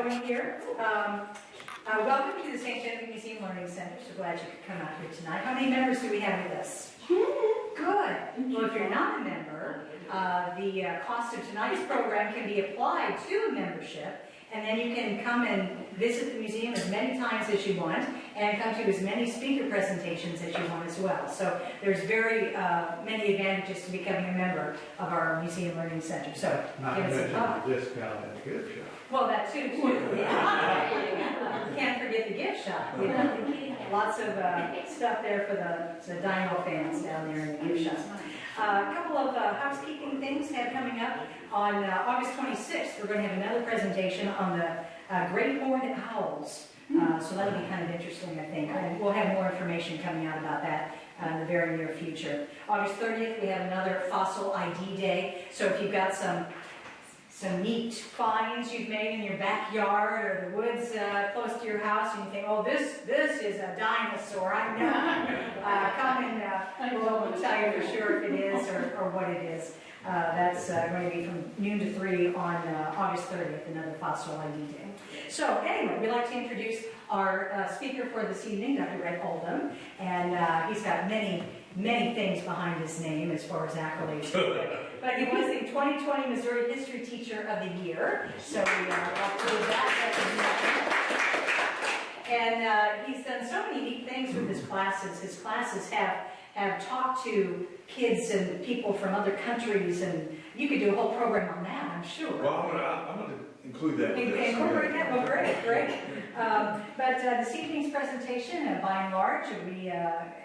going here. Welcome to the St. Genevieve Museum Learning Center. So glad you could come out here tonight. How many members do we have with us? Good. Well, if you're not a member, the cost of tonight's program can be applied to a membership, and then you can come and visit the museum as many times as you want, and come to as many speaker presentations as you want as well. So there's very many advantages to becoming a member of our Museum Learning Center. So Not give us a call. discount at the gift shop. Well, that too. Yeah. Can't forget the gift shop. You know? Lots of stuff there for the Dynamo fans down there in the gift shop. A couple of housekeeping things coming up. On August 26th, we're going to have another presentation on the great horned owls. So that'll be kind of interesting, I think. And we'll have more information coming out about that in the very near future. August 30th, we have another Fossil ID Day. So if you've got some neat finds you've made in your backyard or the woods close to your house, and you think, oh, this is a dinosaur, I know. Come and we'll tell you for sure if it is or what it is. That's going to be from noon to 3 on August 30th, another Fossil ID Day. So anyway, we'd like to introduce our speaker for this evening, Dr. Rhett Oldham, and he's got many things behind his name as far as accolades. But he was the 2020 Missouri History Teacher of the Year, so we are up to that recognition. And he's done so many neat things with his classes. His classes have talked to kids and people from other countries, and you could do a whole program on that, I'm sure. Well, I'm going to include that. Incorporate that? Well, great. But this evening's presentation, by and large, will be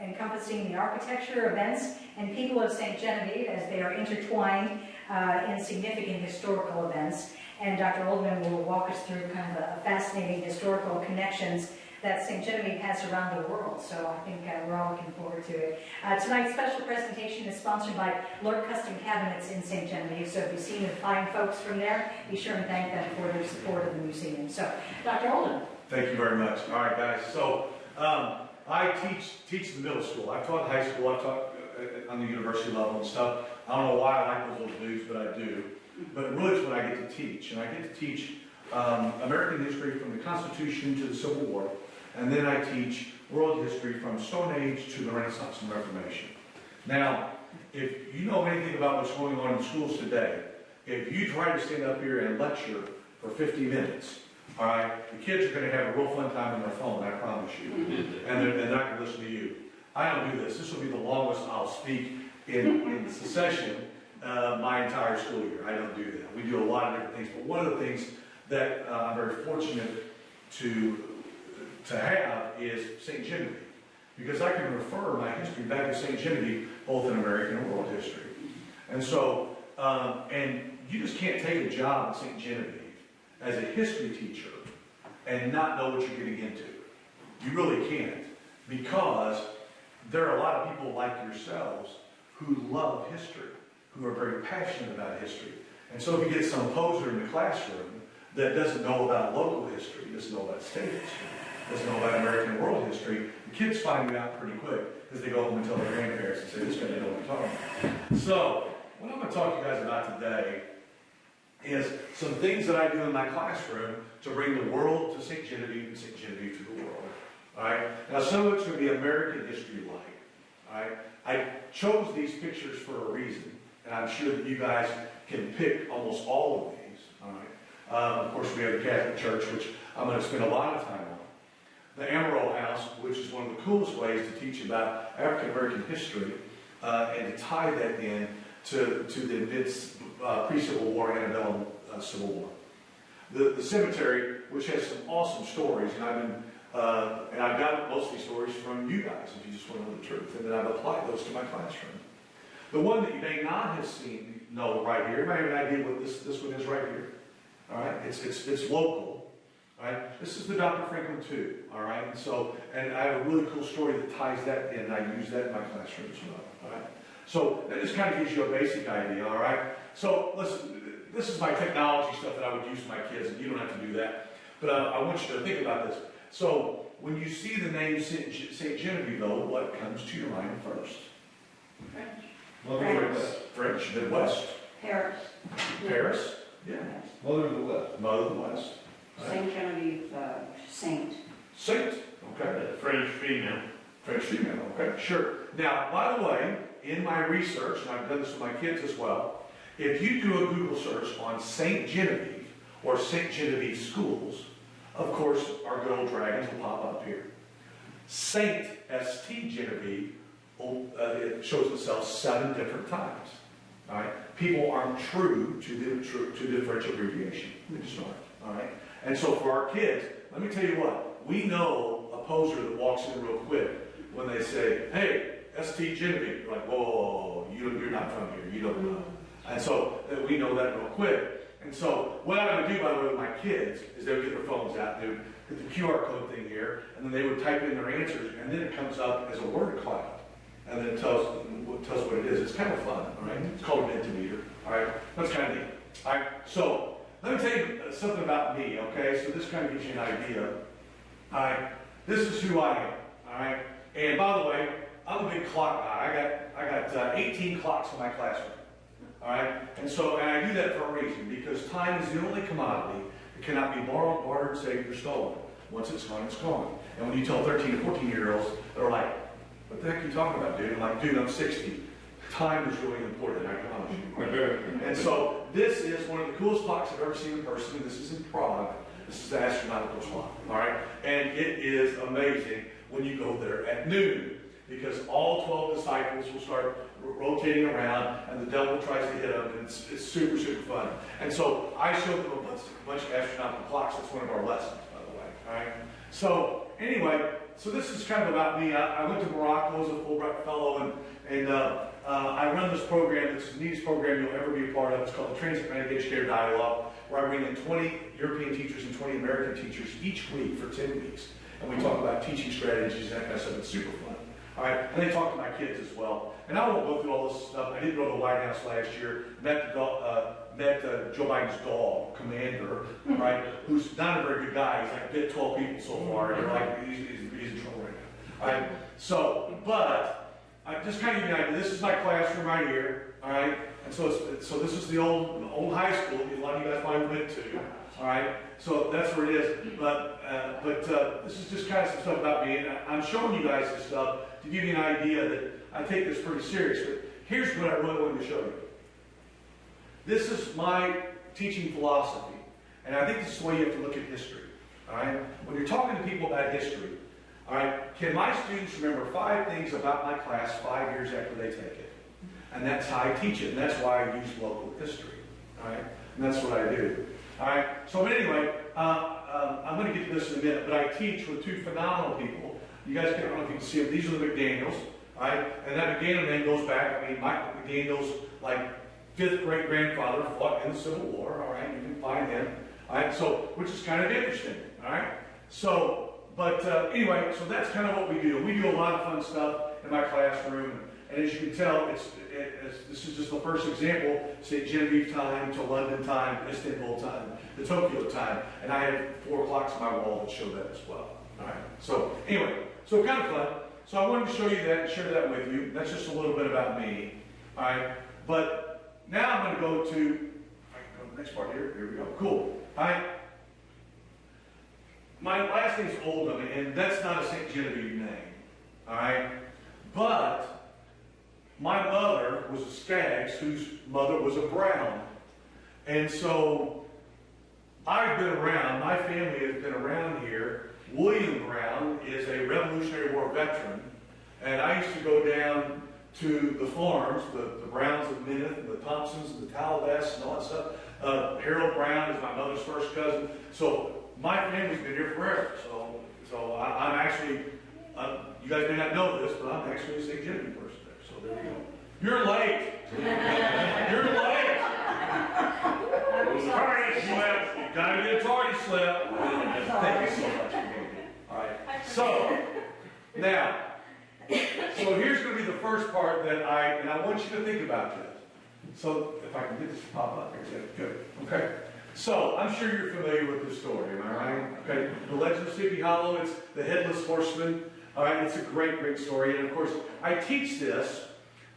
encompassing the architecture, events, and people of St. Genevieve as they are intertwined in significant historical events. And Dr. Oldham will walk us through kind of a fascinating historical connections that St. Genevieve has around the world. So I think we're all looking forward to it. Tonight's special presentation is sponsored by Lord Custom Cabinets in St. Genevieve. So if you've seen the fine folks from there, be sure and thank them for their support of the museum. So, Dr. Oldham. Thank you very much. All right, guys. So I teach the middle school. I've taught high school. I've taught on the university level and stuff. I don't know why I like those little dudes, but I do. But really it's what I get to teach. And I get to teach American history from the Constitution to the Civil War. And then I teach world history from Stone Age to the Renaissance and Reformation. Now, if you know anything about what's going on in schools today, if you try to stand up here and lecture for 50 minutes, all right, the kids are going to have a real fun time on their phone, I promise you. And they're not going to listen to you. I don't do this. This will be the longest I'll speak in succession my entire school year. I don't do that. We do a lot of different things. But one of the things that I'm very fortunate to have is St. Genevieve, because I can refer my history back to St. Genevieve, both in American and world history. And so, and you just can't take a job at St. Genevieve as a history teacher and not know what you're getting into. You really can't, because there are a lot of people like yourselves who love history, who are very passionate about history. And so if you get some poser in the classroom that doesn't know about local history, doesn't know about state history, doesn't know about American world history, the kids find it out pretty quick because they go home and tell their grandparents and say, this guy didn't know what we're talking about. So, what I'm going to talk to you guys about today is some things that I do in my classroom to bring the world to St. Genevieve and St. Genevieve to the world. All right? Now, some of it's going to be American history-like. All right? I chose these pictures for a reason, and I'm sure that you guys can pick almost all of these. All right? Of course, we have the Catholic Church, which I'm going to spend a lot of time on. The Amarillo House, which is one of the coolest ways to teach about African American history and to tie that in to the pre-Civil War and antebellum Civil War. The cemetery, which has some awesome stories, and I've got most of these stories from you guys, if you just want to know the truth, and then I've applied those to my classroom. The one that you may not have seen, right here, you might have an idea what this one is right here. All right, it's local. All right, this is the Dr. Franklin too. All right, and I have a really cool story that ties that in, and I use that in my classroom as well. All right, so that just kind of gives you a basic idea. All right, so listen, this is my technology stuff that I would use for my kids, and you don't have to do that. But I want you to think about this. So when you see the name St. Genevieve, though, what comes to your mind first? French. French, Midwest. Paris. Paris. Yeah. Mother of the West. Mother of the West. St. Genevieve Saint. Saint, okay. French female. French female, okay, sure. Now, by the way, in my research, and I've done this with my kids as well, if you do a Google search on St. Genevieve or St. Genevieve schools, of course, our good old dragons will pop up here. Saint, S-T, Genevieve, it shows itself 7 different times. All right? People aren't true to the French abbreviation. They just aren't. All right? And so for our kids, let me tell you what, we know a poser that walks in real quick when they say, hey, S-T Genevieve. You're like, whoa, you're not from here. You don't know. And so we know that real quick. And so what I would do, by the way, with my kids is they would get their phones out, they would get the QR code thing here, and then they would type in their answers, and then it comes up as a word cloud. And then it tells what it is. It's kind of fun, all right? It's called an Mentimeter, all right? That's kind of neat. All right, so let me tell you something about me, okay? So this kind of gives you an idea. All right, this is who I am, all right? And by the way, I'm a big clock guy. I got 18 clocks in my classroom, all right? And I do that for a reason, because time is the only commodity that cannot be borrowed, bartered, saved, or stolen. Once it's gone, it's gone. And when you tell 13 and 14-year-olds, they're like, what the heck are you talking about, dude? I'm like, dude, I'm 60. Time is really important, I promise you. And so this is one of the coolest clocks I've ever seen in person. This is in Prague. This is the astronomical clock, all right? And it is amazing when you go there at noon, because all 12 disciples will start rotating around, and the devil tries to hit them, and it's super, super fun. And so I showed them a bunch of astronomical clocks. That's one of our lessons, by the way, all right? So anyway, so this is kind of about me. I went to Morocco as a Fulbright fellow, and I run this program. It's the neatest program you'll ever be a part of. It's called the Transatlantic Educator Dialogue, where I bring in 20 European teachers and 20 American teachers each week for 10 weeks. And we talk about teaching strategies and that kind of stuff. It's super fun. All right, and they talk to my kids as well. And I won't go through all this stuff. I did go to the White House last year, met Joe Biden's dog, Commander, right, who's not a very good guy. He's like bit 12 people so far, and they're like, he's in trouble right now. All right, so, but I just kind of give you an idea. This is my classroom right here, all right, and so this is the old high school a lot of you guys probably went to, all right, so that's where it is. But this is just kind of some stuff about me, and I'm showing you guys this stuff to give you an idea that I take this pretty serious. But here's what I really wanted to show you. This is my teaching philosophy, and I think this is the way you have to look at history. All right, when you're talking to people about history, all right, can my students remember 5 things about my class 5 years after they take it? And that's how I teach it, and that's why I use local history. All right, and that's what I do. All right, so but anyway, I'm going to get to this in a minute, but I teach with 2 phenomenal people. You guys can't, I don't know if you can see them. These are the McDaniels, all right? And that McDaniel name goes back, Mike McDaniel's, like, 5th great-grandfather fought in the Civil War, all right? You can find him, all right? So, which is kind of interesting, all right? So, but anyway, so that's kind of what we do. We do a lot of fun stuff in my classroom, and as you can tell, this is just the first example, say Genevieve time to London time, Istanbul time, to Tokyo time, and I have 4 clocks on my wall that show that as well. All right. So anyway, so kind of fun. So I wanted to show you that and share that with you. That's just a little bit about me. All right. But now I'm going to go to the next part here. Here we go. Cool. All right. My last name is Oldham, and that's not a St. Genevieve name. All right. But my mother was a Skaggs, whose mother was a Brown. And so I've been around, my family has been around here. William Brown is a Revolutionary War veteran, and I used to go down to the farms, the Browns of Mineth, and the Thompsons, and the Talvests, and all that stuff. Harold Brown is my mother's first cousin. So my family's been here forever. So I'm actually, you guys may not know this, but I'm actually a St. Genevieve person there. So there you go. You're late. You're late. Tardy slip. You gotta get a tardy slip. Thank you so much. All right. So now, so here's going to be the first part that I want you to think about this. So if I can get this to pop up here, good. Okay. So I'm sure you're familiar with this story, am I right? Okay. The Legend of Sleepy Hollow. It's the Headless Horseman. All right. It's a great, great story, and of course, I teach this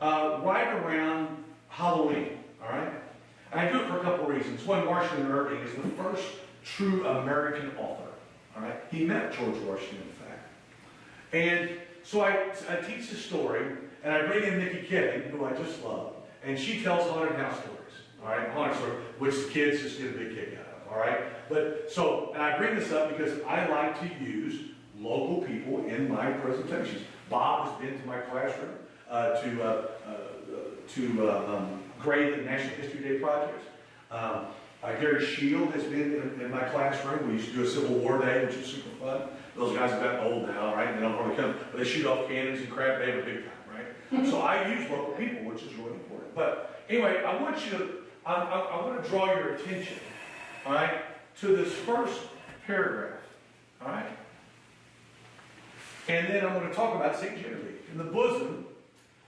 right around Halloween. All right. And I do it for a couple reasons. One, Washington Irving is the first true American author. All right? He met George Washington, in fact. And so I teach the story, and I bring in Nikki Kevin, who I just love, and she tells haunted house stories. All right? Haunted stories, which the kids just get a big kick out of. All right? But so, and I bring this up because I like to use local people in my presentations. Bob has been to my classroom to grade the National History Day projects. Gary Shield has been in my classroom. We used to do a Civil War Day, which was super fun. Those guys have gotten old now, right? They don't really come, but they shoot off cannons and crap. They have a big time, right? So I use local people, which is really important. But anyway, I want to draw your attention, all right, to this first paragraph, all right? And then I'm going to talk about St. Genevieve. In the bosom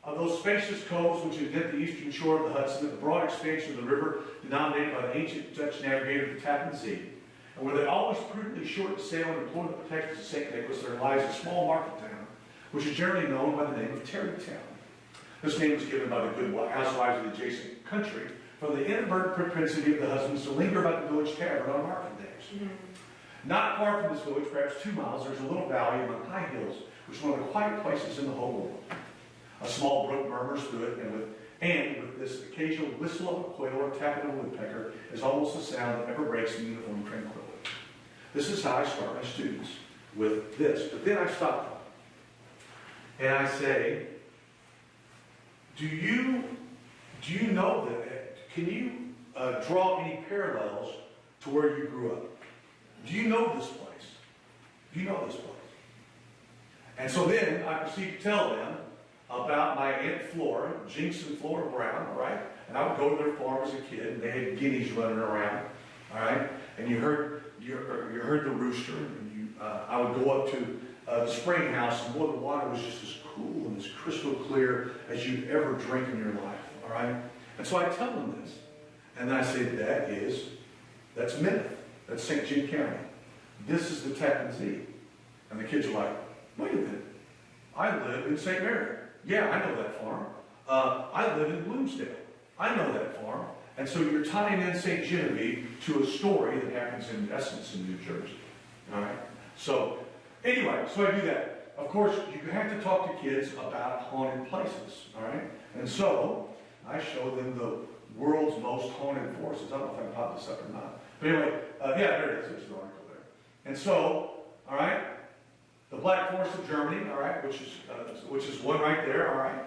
of those spacious coves which indent the eastern shore of the Hudson, at the broad expansion of the river denominated by the ancient Dutch navigator the Tappan Zee, and where they always prudently shortened sail and implored the protectors of St. Nicholas, there lies a small market town, which is generally known by the name of Tarrytown. This name was given by the good housewives of the adjacent country from the inadvertent propensity of the husbands to linger about the village tavern on market days. Not far from this village, perhaps 2 miles, there's a little valley among high hills, which is one of the quiet places in the whole world. A small brook murmurs through it, and with this occasional whistle of a quail or tap of a woodpecker is almost the sound that ever breaks the uniform tranquility. This is how I start my students, with this. But then I stop them. And I say, do you know that? Can you draw any parallels to where you grew up? Do you know this place? Do you know this place? And so then I proceed to tell them about my Aunt Flora, Jinx and Flora Brown, all right? And I would go to their farm as a kid, and they had guineas running around, all right? And you heard the rooster, and I would go up to the spring house, and boy, the water was just as cool and as crystal clear as you'd ever drink in your life, all right? And so I tell them this, and I say, that's Minnoth. That's St. Jude County. This is the Tappan Zee. And the kids are like, wait a minute. I live in St. Mary. Yeah, I know that farm. I live in Bloomsdale. I know that farm. And so you're tying in St. Genevieve to a story that happens in essence in New Jersey. All right? So, anyway, so I do that. Of course, you have to talk to kids about haunted places. All right? And so, I show them the world's most haunted forests. I don't know if I can pop this up or not. But anyway, yeah, there it is. There's the article there. And so, all right, the Black Forest of Germany, all right, which is one right there, all right,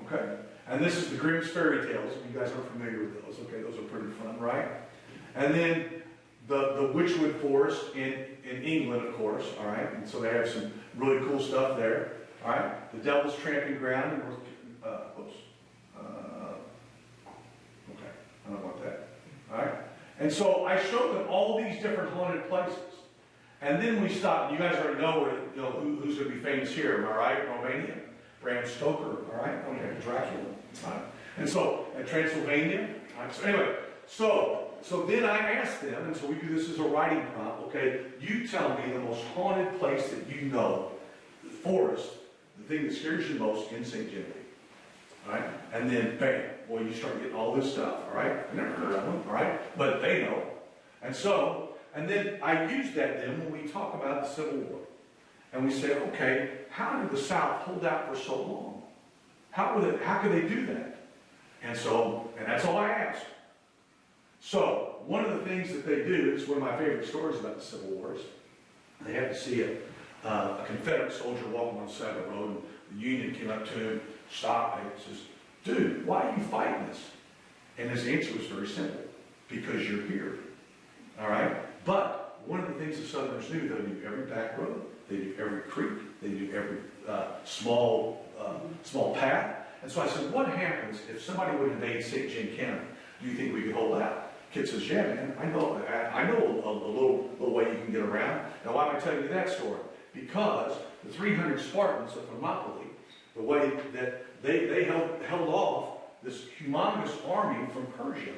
okay. And this is the Grimm's Fairy Tales. If you guys are familiar with those, okay, those are pretty fun, right? And then the Witchwood Forest in England, of course, all right. And so they have some really cool stuff there, all right. The Devil's Tramping Ground in North. Okay, I don't want that, all right. And so I showed them all these different haunted places. And then we stopped. You guys already know, who's going to be famous here, am I right? Romania. Bram Stoker, all right? Okay, Dracula. All right. And so, at Transylvania. All right. So anyway, so then I asked them, and so we do this as a writing prompt, okay? You tell me the most haunted place that you know, the forest, the thing that scares you most in St. Genevieve. All right? And then, bam, boy, you start getting all this stuff, all right? I never heard of them, all right? But they know. And then I use that then when we talk about the Civil War. And we say, okay, how did the South hold out for so long? How could they do that? And that's all I ask. So, one of the things that they do, is one of my favorite stories about the Civil War, is they have to see a Confederate soldier walking on the side of the road, and the Union came up to him, stopped, and says, dude, why are you fighting this? And his answer was very simple, because you're here. All right? But one of the things the Southerners do, they do every back road, they do every creek, they do every small path. And so I said, what happens if somebody would invade St. John County? Do you think we could hold out? Kid says, yeah, man, I know a little way you can get around. Now, why am I telling you that story? Because the 300 Spartans of Thermopylae, the way that they held off this humongous army from Persia.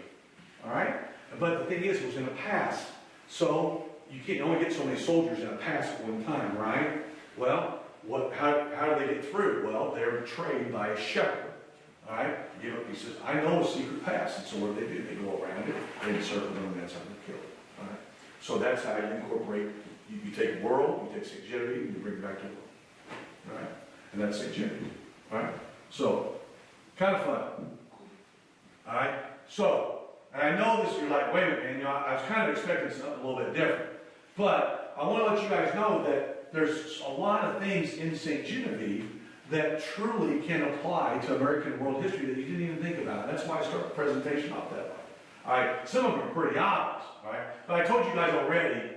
All right? But the thing is, it was in a pass. So you can't only get so many soldiers in a pass at one time, right? Well, how do they get through? Well, they're betrayed by a shepherd. All right? He says, I know a secret pass. And so what do? They go around it, they encircle them, and that's how they kill it. All right? So that's how you incorporate, you take world, you take St. Genevieve, and you bring it back to world. All right? And that's St. Genevieve. All right? So, kind of fun. All right? So, and I know this, you're like, wait a minute, man, I was kind of expecting something a little bit different. But I want to let you guys know that there's a lot of things in St. Genevieve that truly can apply to American world history that you didn't even think about. That's why I start the presentation off that way. All right, some of them are pretty obvious, all right? But I told you guys already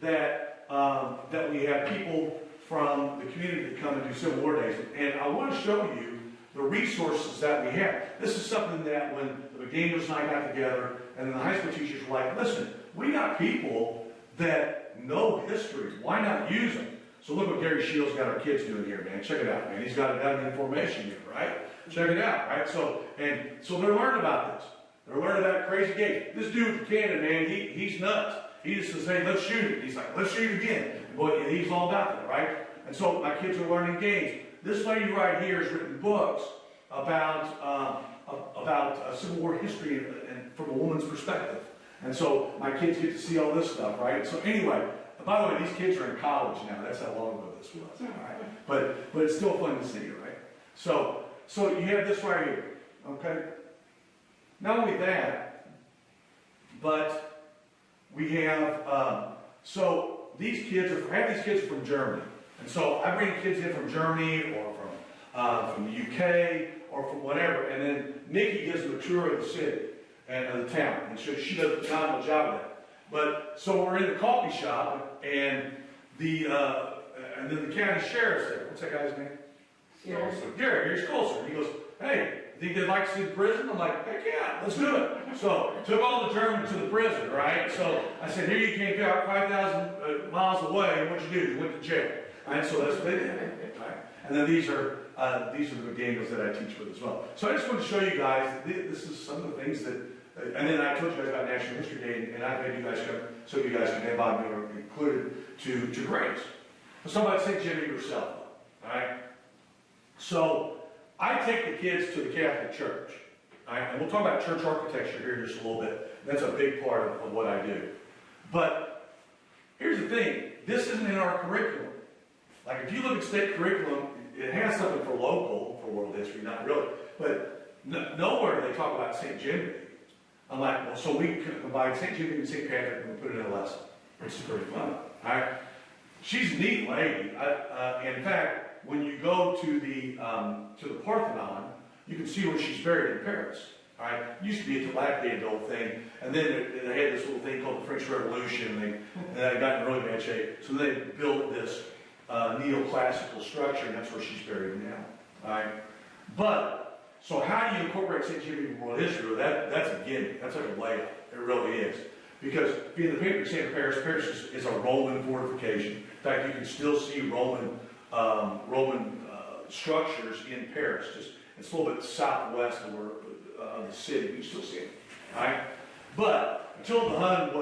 that, that we have people from the community that come and do Civil War days. And I want to show you the resources that we have. This is something that when the McDaniels and I got together, and then the high school teachers were like, listen, we got people that know history. Why not use them? So look what Gary Shields got our kids doing here, man. Check it out, man. He's got it out in information here, right? Check it out, right? So they're learning about this. They're learning about crazy games. This dude from Canada, man, he's nuts. He just says, hey, let's shoot it. He's like, let's shoot it again. Boy, he's all about that, right? And so my kids are learning games. This lady right here has written books about Civil War history and from a woman's perspective. And so my kids get to see all this stuff, right? So anyway, by the way, these kids are in college now. That's how long ago this was, all right? But it's still fun to see, right? So you have this right here, okay? Not only that, but we have, so these kids I have these kids from Germany. And so I bring kids in from Germany or from the UK or from whatever. And then Nikki gives them a tour of the city and of the town. And so she does a phenomenal job of that. But so we're in the coffee shop and and then the county sheriff's there. What's that guy's name? Gary Colson. He goes, hey, think they'd like to see the prison? I'm like, heck yeah, let's do it. So took all the Germans to the prison, right? So I said, here you came out 5,000 miles away, and what'd you do? You went to jail. Right? So that's what they did. Right? And then these are the McDaniels that I teach with as well. So I just want to show you guys, this is some of the things that, and then I told you guys about National History Day, and I made you guys come, so you guys can have me included to grades. Let's talk about St. Genevieve herself. All right? So I take the kids to the Catholic Church. All right? And we'll talk about church architecture here in just a little bit. That's a big part of what I do. But here's the thing. This isn't in our curriculum. Like if you look at state curriculum, it has something for local, for world history, not really. But nowhere do they talk about St. Genevieve. I'm like, well, so we combine St. Genevieve and St. Patrick and we put it in a lesson. It's pretty fun. All right? She's a neat lady. In fact, when you go to the Parthenon, you can see where she's buried in Paris. All right? It used to be a dilapidated old thing, and then they had this little thing called the French Revolution, and they got in really bad shape. So they built this neoclassical structure, and that's where she's buried now. All right? But, so how do you incorporate St. Genevieve in world history? That's a gimmick. That's like a layup. It really is. Because being the patron saint of Paris, Paris is a Roman fortification. In fact, you can still see Roman structures in Paris. It's a little bit southwest of the city. You can still see it. All right? But Matilda the Hun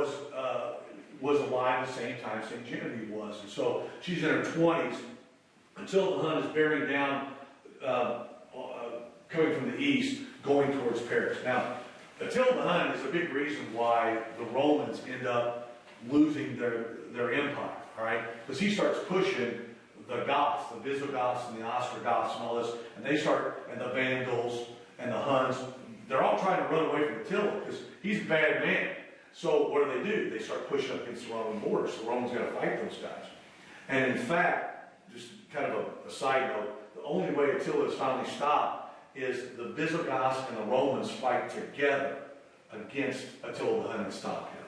was alive at the same time St. Genevieve was. And so she's in her 20s. Matilda the Hun is bearing down, coming from the east, going towards Paris. Now, Attila the Hun is a big reason why the Romans end up losing their empire, all right? Because he starts pushing the Goths, the Visigoths and the Ostrogoths and all this, and the Vandals and the Huns, they're all trying to run away from Attila because he's a bad man. So what do? They start pushing up against the Roman border, so the Romans got to fight those guys. And in fact, just kind of a side note, the only way Attila is finally stopped is the Visigoths and the Romans fight together against Attila the Hun and stop him.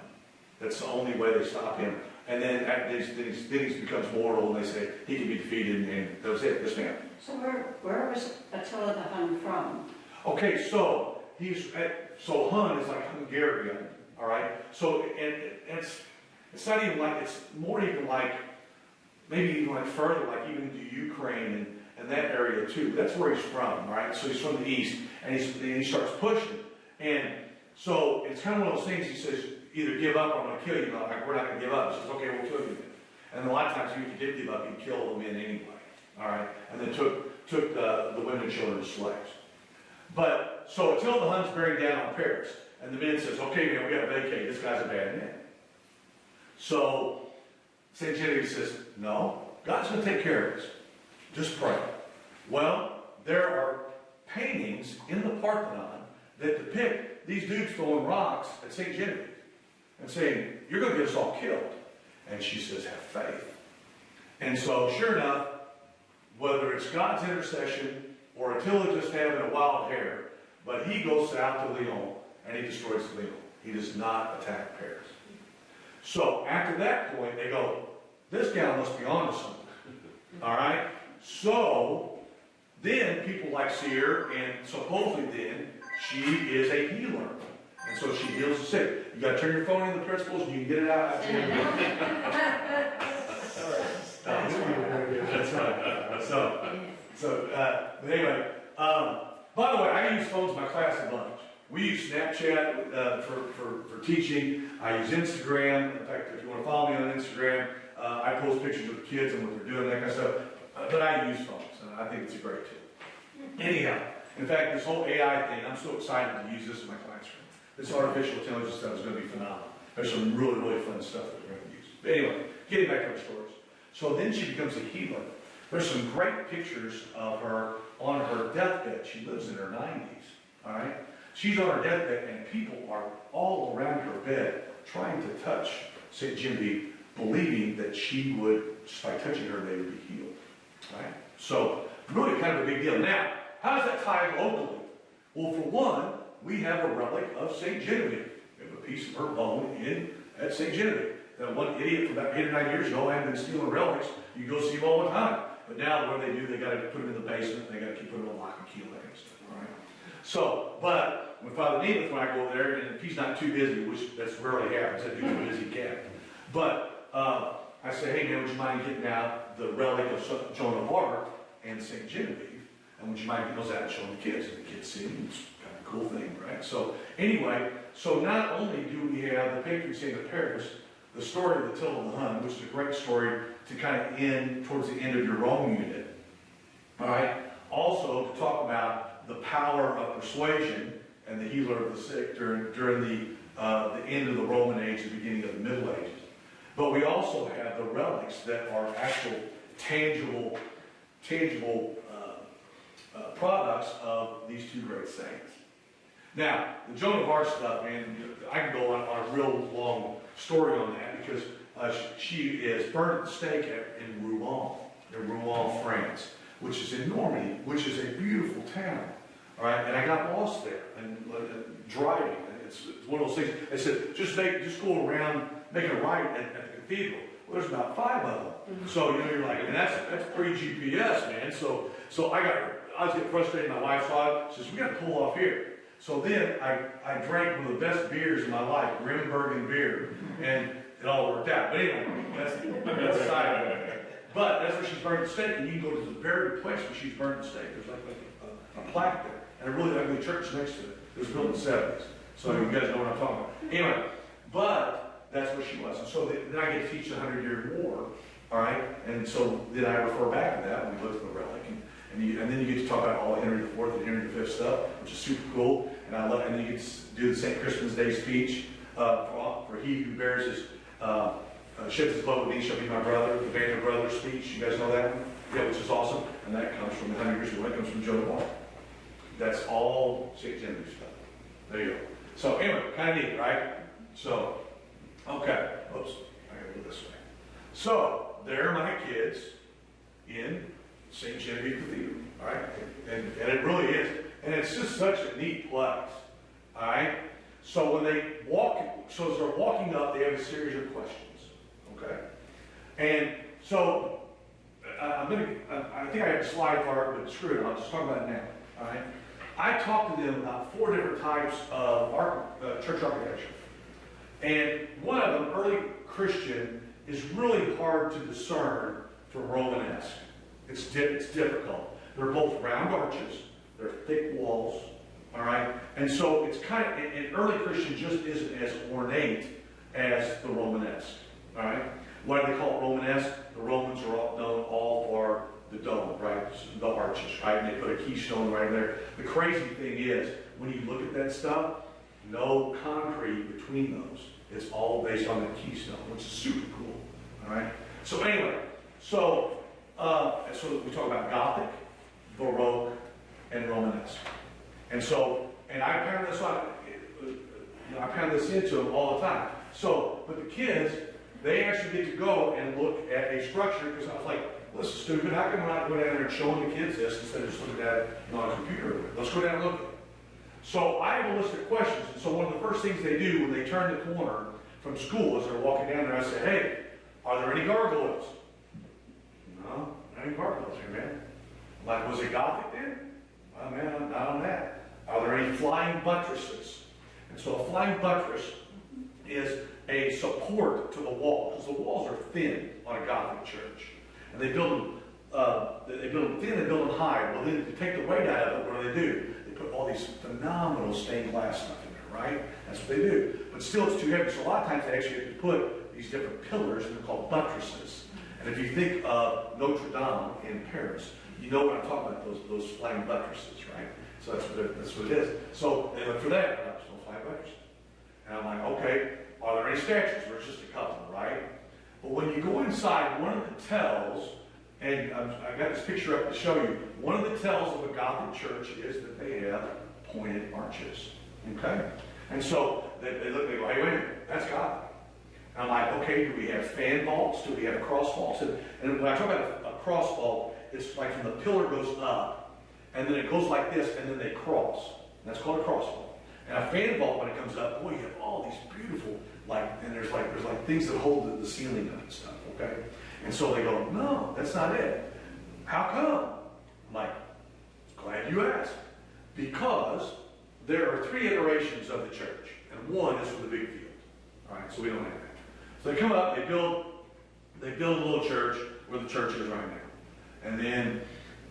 That's the only way they stop him. And then he becomes mortal, and they say he can be defeated, and that was it. Yes, ma'am. So where was Attila the Hun from? Okay, so Hun is like Hungarian, all right. So it's not even like, it's more even like maybe even like further, like even to Ukraine and that area too. That's where he's from, right? So he's from the east, and he starts pushing. And so it's kind of one of those things. He says, either give up or I'm going to kill you. Like, we're not going to give up. He says, okay, we'll kill you then. And a lot of times, if you did give up, he'd kill them in anyway. All right? And then took the women and children as slaves. But, so Attila the Hun's bearing down on Paris. And the men says, okay, man, we got to vacate. This guy's a bad man. So St. Genevieve says, no, God's going to take care of this. Just pray. Well, there are paintings in the Parthenon that depict these dudes throwing rocks at St. Genevieve and saying, you're going to get us all killed. And she says, have faith. And so, sure enough, whether it's God's intercession or Attila just having a wild hair, but he goes south to Lyon and he destroys Lyon. He does not attack Paris. So after that point, they go, this gal must be on to something. All right? So then people like see her, and supposedly then she is a healer. And so she heals the sick. You got to turn your phone in the principles and you can get it out. That's right. But anyway, by the way, I use phones in my class a bunch. We use Snapchat for teaching. I use Instagram. In fact, if you want to follow me on Instagram, I post pictures of the kids and what they're doing, that kind of stuff. But I use phones, and I think it's a great tool. Anyhow, in fact, this whole AI thing, I'm so excited to use this in my classroom. This artificial intelligence stuff is going to be phenomenal. There's some really, really fun stuff that we're going to use. But anyway, getting back to our stories. So then she becomes a healer. There's some great pictures of her on her deathbed. She lives in her 90s, all right? She's on her deathbed, and people are all around her bed trying to touch St. Genevieve, believing that she would, just by touching her, they would be healed, right? So, really kind of a big deal. Now, how does that tie locally? Well, for one, we have a relic of St. Genevieve. We have a piece of her bone at St. Genevieve. Now, one idiot from about 8 or 9 years ago had been stealing relics. You go see them all the time. But now what do? They got to put them in the basement. They got to keep them in a lock and key, that kind of stuff. All right. So, but with Father Nemeth, when I go there, and if he's not too busy, which that's rarely happens, I do too busy cat. But I say, hey man, would you mind getting out the relic of Joan of Arc and St. Genevieve? And would you mind getting those out and showing the kids? And the kids see them. It's kind of a cool thing, right? So anyway, so not only do we have the patron saint of Paris, the story of the Till of the Hun, which is a great story to kind of end towards the end of your Rome unit. All right. Also to talk about the power of persuasion and the healer of the sick during the end of the Roman age, the beginning of the Middle Ages. But we also have the relics that are actual tangible products of these two great saints. Now, the Joan of Arc stuff, man, I can go on a real long story on that because she is burned at the stake in Rouen, France, which is in Normandy, which is a beautiful town. All right, and I got lost there and driving. It's one of those things. I said, just go around, make a right at the cathedral. Well, there's about 5 of them. So you're like, and that's pre-GPS, man. So I was getting frustrated. My wife saw it. She says, we got to pull off here. So then I drank one of the best beers in my life, Grimbergen beer, and it all worked out. But anyway, that's the side of it. But that's where she's burned at the stake, and you can go to the very place where she's burned at the stake. There's like a plaque there, and a really ugly church next to it. It was built in the 70s. So you guys know what I'm talking about. Anyway, but that's where she was. And so then I get to teach the 100-Year War, all right? And so then I refer back to that when we look at the relic. And then you get to talk about all Henry IV and Henry V stuff, which is super cool. And then you get to do the St. Crispin's Day speech for he who bears his, sheds his blood with me shall be my brother, the band of brothers speech. You guys know that one? Yeah, which is awesome. And that comes from the 100 Years War. That comes from Joan of Arc. That's all St. Genevieve stuff. There you go. So anyway, kind of neat, right? So, okay. Oops, I gotta go this way. So, there are my kids in St. Genevieve Cathedral, all right? And it really is. And it's just such a neat place, all right? So when they walk, so as they're walking up, they have a series of questions, okay? And so, I think I have a slide for it, but screw it, I'll just talk about it now, all right? I talked to them about 4 different types of church architecture. And one of them, early Christian, is really hard to discern from Romanesque. It's difficult. They're both round arches. They're thick walls. All right? And so it's kind of, and early Christian just isn't as ornate as the Romanesque. All right? Why do they call it Romanesque? The Romans are all known all for the dome, right? The arches, right? And they put a keystone right there. The crazy thing is, when you look at that stuff, No concrete between those. It's all based on that keystone, which is super cool. All right. So anyway, so we talk about Gothic, Baroque, and Romanesque. And I pound this into them all the time. So, but the kids, they actually get to go and look at a structure, because I was like, well, this is stupid. How come we're not going down there and showing the kids this instead of just looking at it on a computer? Let's go down and look at it. So I have a list of questions. And so one of the first things they do when they turn the corner from school is they're walking down there, I say, hey, are there any gargoyles? No, not any gargoyles here, man. I'm like, was it Gothic then? Well, man, not on that. Are there any flying buttresses? And so a flying buttress is a support to the wall, because the walls are thin on a Gothic church. And they build them thin, they build them high. Well, then to take the weight out of it, what do? They put all these phenomenal stained glass stuff in there, right? That's what they do. But still, it's too heavy. So a lot of times they actually have to put these different pillars, and they're called buttresses. And if you think of Notre Dame in Paris, you know what I'm talking about, those flying buttresses, right? So that's what it is. So they look for that, there's no flying buttresses. And I'm like, okay, are there any statues? There's just a couple, right? But when you go inside, one of the tells, and I got this picture up to show you, one of the tells of a Gothic church is that they have pointed arches, okay? And so they look, they go, hey, wait a minute, that's Gothic. And I'm like, okay, do we have fan vaults? Do we have cross vaults? And when I talk about a cross vault, it's like from the pillar goes up, and then it goes like this, and then they cross. And that's called a cross vault. And a fan vault, when it comes up, boy, you have all these beautiful, and there's things that hold the ceiling up and stuff, okay? And so they go, no, that's not it. How come? I'm like, glad you asked. Because there are 3 iterations of the church, and one is for the big field. All right, so we don't have that. So they come up, they build a little church where the church is right now. And then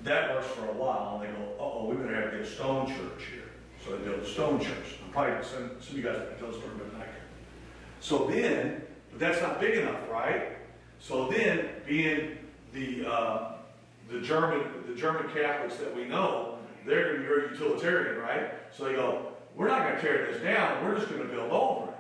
that works for a while, and they go, uh-oh, we better have to get a stone church here. So they build a stone church. I'm probably, some of you guys can tell the story better than I can. So then, but that's not big enough, right? So then, being the German Catholics that we know, they're going to be very utilitarian, right? So they go, we're not going to tear this down, we're just going to build over it.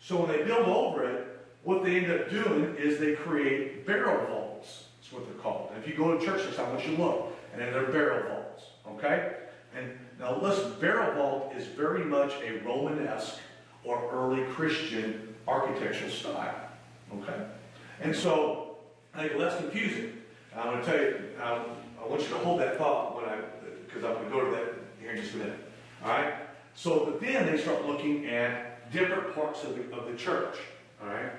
So when they build over it, what they end up doing is they create barrel vaults. That's what they're called. And if you go to church next time, I want you to look, and then they're barrel vaults, okay? And now listen, barrel vault is very much a Romanesque or early Christian architectural style, okay? And so, I think, well, that's confusing. And I'm going to tell you, I want you to hold that thought because I'm going to go to that here in just a minute. All right? So, but then they start looking at different parts of the church. All right?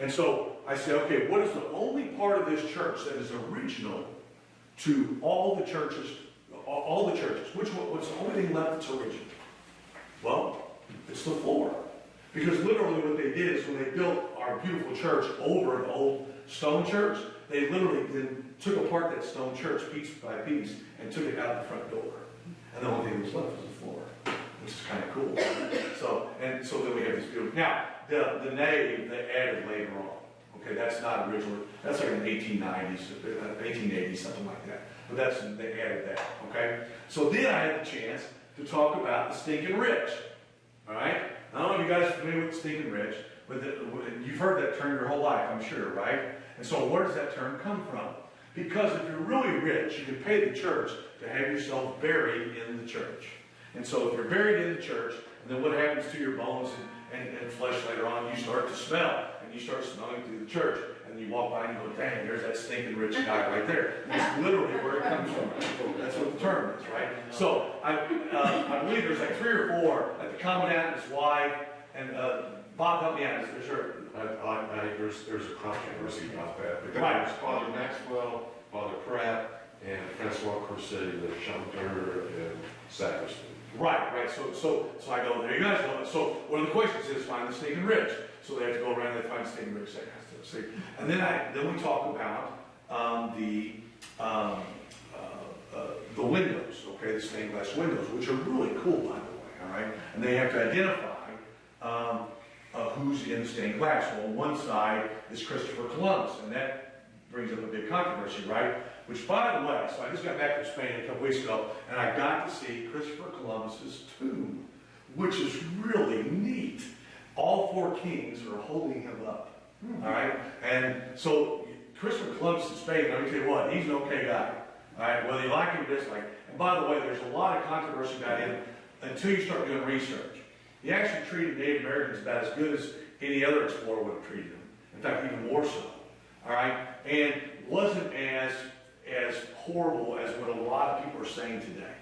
And so I say, okay, what is the only part of this church that is original to all the churches? All the churches. What's the only thing left that's original? Well, it's the floor. Because literally what they did is when they built our beautiful church over the old stone church, they literally then took apart that stone church piece by piece and took it out the front door. And the only thing that was left was the floor, which is kind of cool. So then we have this beautiful. Now, the nave they added later on. Okay, that's not original. That's like in the 1890s, 1880s, something like that. But they added that. Okay. So then I had the chance to talk about the stinking rich. All right. I don't know if you guys are familiar with the stinking rich, but you've heard that term your whole life, I'm sure, right? And so where does that term come from? Because if you're really rich, you can pay the church to have yourself buried in the church. And so if you're buried in the church, and then what happens to your bones and flesh later on, you start to smell, and you start smelling through the church, and you walk by and you go, dang, there's that stinking rich guy right there. And that's literally where it comes from. That's what the term is, right? So I believe there's like 3 or 4, like the commandant, his wife, and Bob, help me out. There's a controversy about that. Because Right. there's Father Maxwell, Father Pratt, and Francois Corset, the chanteur and sacristan. Right. So I go, there you guys go. So one of the questions is find the stinking rich. So they have to go around and they find the stinking rich. See? And then we talk about the windows, okay, the stained glass windows, which are really cool, by the way, all right? And they have to identify who's in the stained glass. Well, on one side is Christopher Columbus, and that brings up a big controversy, right? Which, by the way, so I just got back from Spain a couple weeks ago, and I got to see Christopher Columbus's tomb, which is really neat. All 4 kings are holding him up. All right? And so Christopher Columbus in Spain, let me tell you what, he's an okay guy. All right? Whether you like him or dislike him. And by the way, there's a lot of controversy about him until you start doing research. He actually treated Native Americans about as good as any other explorer would have treated them. In fact, even more so. All right? And wasn't as horrible as what a lot of people are saying today.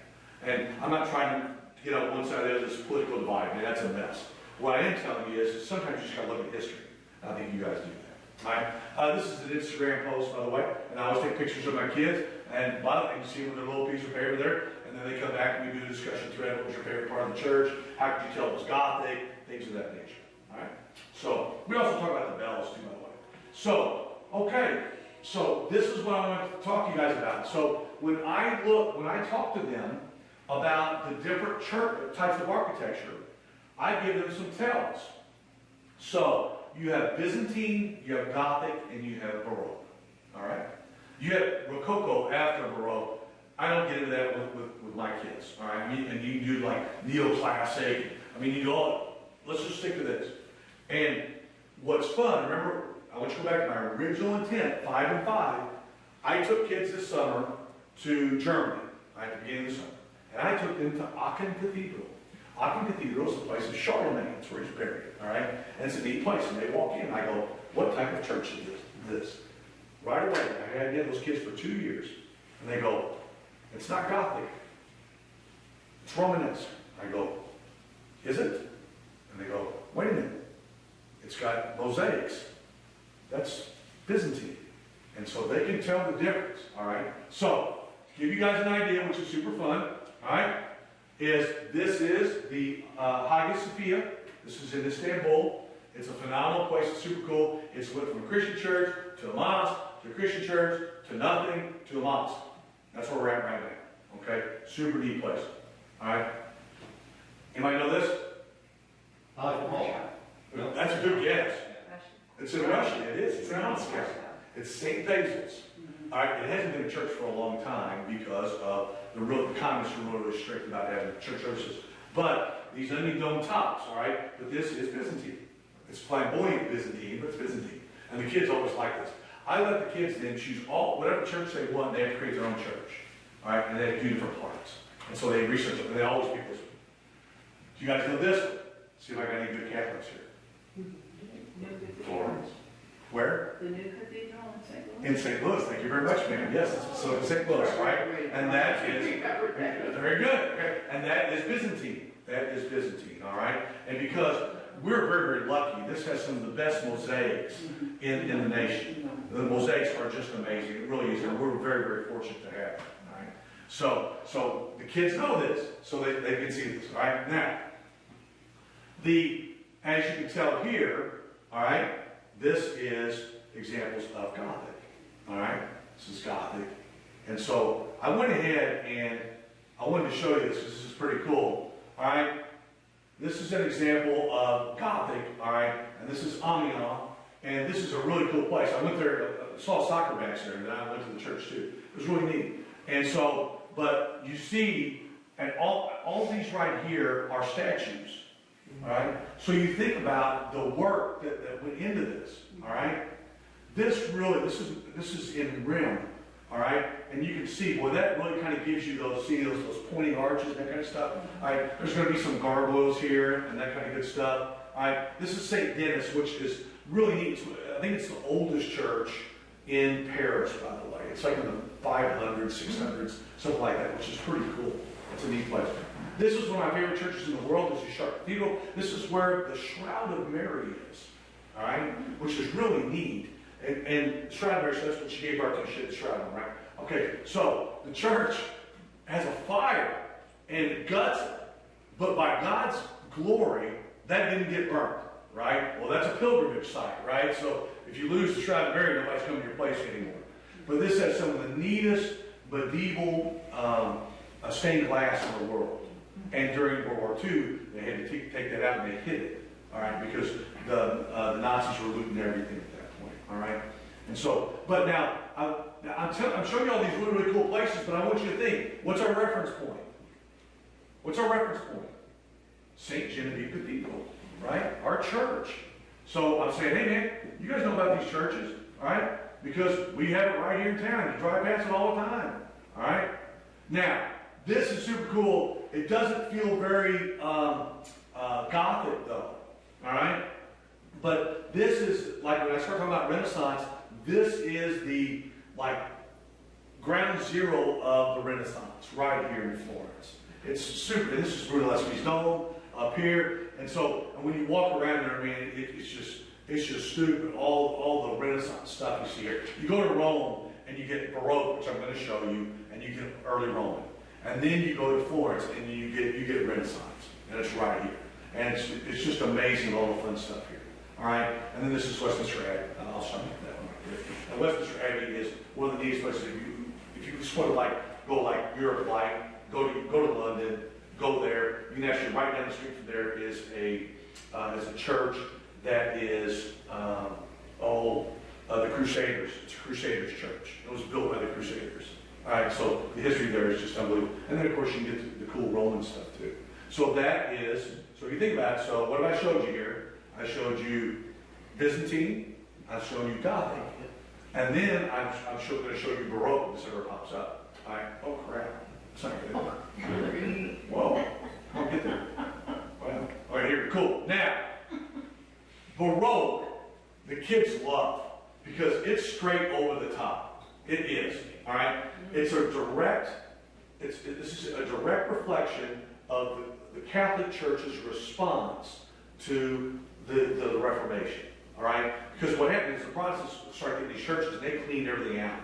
And I'm not trying to get on one side or the other, this political divide. I mean, that's a mess. What I am telling you is sometimes you just got to look at history. And I think you guys do that. All right? This is an Instagram post, by the way. And I always take pictures of my kids. And by the way, you see them with a little piece of paper there. And then they come back and we do a discussion thread. What was your favorite part of the church? How could you tell it was Gothic? Things of that nature. All right? So, we also talk about the bells, too, by the way. So, okay. So, this is what I want to talk to you guys about. So, when I talk to them about the different church types of architecture, I give them some tells. So, you have Byzantine, you have Gothic, and you have Baroque. All right? You have Rococo after Baroque. I don't get into that with my kids. All right? And you can do like neoclassic. I mean, you do all. Let's just stick to this. And what's fun, remember, I want you to go back to my original intent, 5 and 5. I took kids this summer to Germany at the beginning of the summer. And I took them to Aachen Cathedral. Aachen Cathedral is the place of Charlemagne. It's where he's buried. All right? And it's a neat place. And they walk in, and I go, what type of church is this? Right away, I had those kids for 2 years. And they go, it's not Gothic. It's Romanesque. I go, is it? And they go, wait a minute. It's got mosaics. That's Byzantine. And so they can tell the difference. All right? So, to give you guys an idea, which is super fun, all right, this is the Hagia Sophia. This is in Istanbul. It's a phenomenal place. It's super cool. It's went from a Christian church to a mosque, to a Christian church, to nothing, to a mosque. That's where we're at right now. Okay? Super neat place. All right? Anybody know this? That's a good guess. It's in Russia. It is. It's in Moscow. It's St. Basil's. All right? It hasn't been a church for a long time because of the communists were really strict about having church services. But these onion dome tops, all right? But this is Byzantine. It's flamboyant Byzantine, but it's Byzantine. And the kids always like this. I let the kids then choose whatever church they want. They have to create their own church. All right? And they have to do different parts. And so they research it. And they always pick this one. Do you guys know this one? See if I got any good Catholics here. Florence. Where? The new cathedral in St. Louis. In St. Louis. Thank you very much, ma'am. Yes, so in St. Louis, right? And that is very good. Okay. And that is Byzantine. That is Byzantine, all right? And because we're very, very lucky, this has some of the best mosaics in the nation. The mosaics are just amazing. It really is. And we're very, very fortunate to have it. All right? So the kids know this, so they can see this. All right? Now, as you can tell here, all right, this is examples of Gothic. All right? This is Gothic. And so I went ahead and I wanted to show you this because this is pretty cool. All right? This is an example of Gothic, all right? And this is Amiens. And this is a really cool place. I went there, saw a soccer match there, and then I went to the church too. It was really neat. And so, but you see, and all these right here are statues. All right? So you think about the work that went into this. All right? This is in rim. All right? And you can see, boy, that really kind of gives you those pointing arches and that kind of stuff. All right? There's going to be some gargoyles here and that kind of good stuff. All right? This is St. Denis, which is really neat. I think it's the oldest church in Paris, by the way. It's like in the 500s, 600s, something like that, which is pretty cool. It's a neat place. This is one of my favorite churches in the world. This is Chartres Cathedral. This is where the Shroud of Mary is. All right? Which is really neat. And Shroud of Mary, so that's what she gave birth to. She had the shroud on, right? Okay, so the church has a fire and it guts it. But by God's glory, that didn't get burnt, right? Well, that's a pilgrimage site, right? So if you lose the Shroud of Mary, nobody's coming to your place anymore. But this has some of the neatest medieval stained glass in the world. And during World War II, they had to take that out and they hid it, all right? Because the Nazis were looting everything at that point, all right? And so, but now, I'm showing you all these really, really cool places, but I want you to think, what's our reference point? What's our reference point? St. Genevieve Cathedral, right? Our church. So I'm saying, hey man, you guys know about these churches, all right? Because we have it right here in town. You drive past it all the time, all right? Now, this is super cool. It doesn't feel very Gothic though, all right? But this is, like when I start talking about Renaissance, this is the, like, ground zero of the Renaissance right here in Florence. It's super, this is Brunelleschi's Dome up here. And so, and when you walk around there, I mean, it's just stupid, all the Renaissance stuff you see here. You go to Rome and you get Baroque, which I'm going to show you, and you get early Roman. And then you go to Florence and you get Renaissance, and it's right here. And it's just amazing, all the fun stuff here. All right, and then this is Westminster Abbey. I'll show you that one right here. And Westminster Abbey is one of the neatest places. If you just want to go like Europe, like go to London, go there. You can actually right down the street from there is a church that is the Crusaders. It's a Crusaders church. It was built by the Crusaders. All right, so the history there is just unbelievable. And then of course you can get the cool Roman stuff too. So that is, so if you think about it, so what have I showed you here? I showed you Byzantine, I've shown you Gothic, and then I'm going to show you Baroque. This ever pops up. All right, oh crap, it's not good. Whoa, I'll get there. Well, all right, here, cool. Now, Baroque, the kids love, because it's straight over the top. It is, all right? It's a direct, this is a direct reflection of the Catholic Church's response to the Reformation, all right? Because what happened is the Protestants started getting these churches, and they cleaned everything out,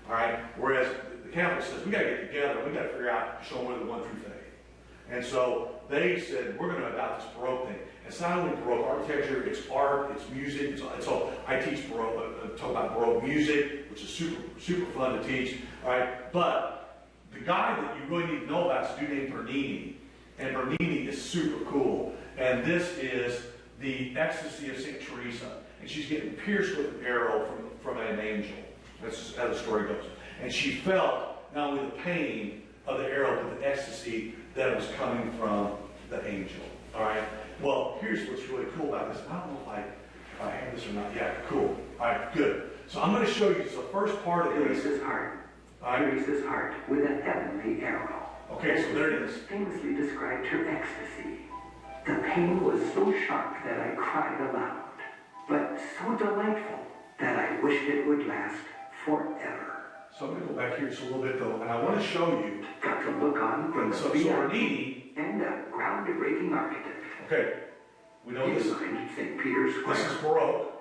all right? Whereas the Catholic says, we got to get together, we got to figure out, show them where the one true faith. And so they said, we're going to adopt this Baroque thing. It's not only Baroque architecture, it's art, it's music, it's all. I teach Baroque, talk about Baroque music, which is super fun to teach, all right? But the guy that you really need to know about is a dude named Bernini, and Bernini is super cool. And this is the ecstasy of St. Teresa, and she's getting pierced with an arrow from an angel. That's how the story goes. And she felt not only the pain of the arrow, but the ecstasy that was coming from the angel. All right. Well, here's what's really cool about this. I don't know if I have this or not. Yeah, cool. All right, good. So I'm going to show you the first part of this. Teresa's heart. Teresa's heart with a heavenly arrow. Okay, so there it is. Famously described her ecstasy. The pain was so sharp that I cried aloud, but so delightful that I wished it would last forever. So I'm going to go back here just a little bit though, and I want to show you. Got to look on from the Bernini and a groundbreaking architect. Okay, we know He this. designed St. Peter's Square. This is Baroque,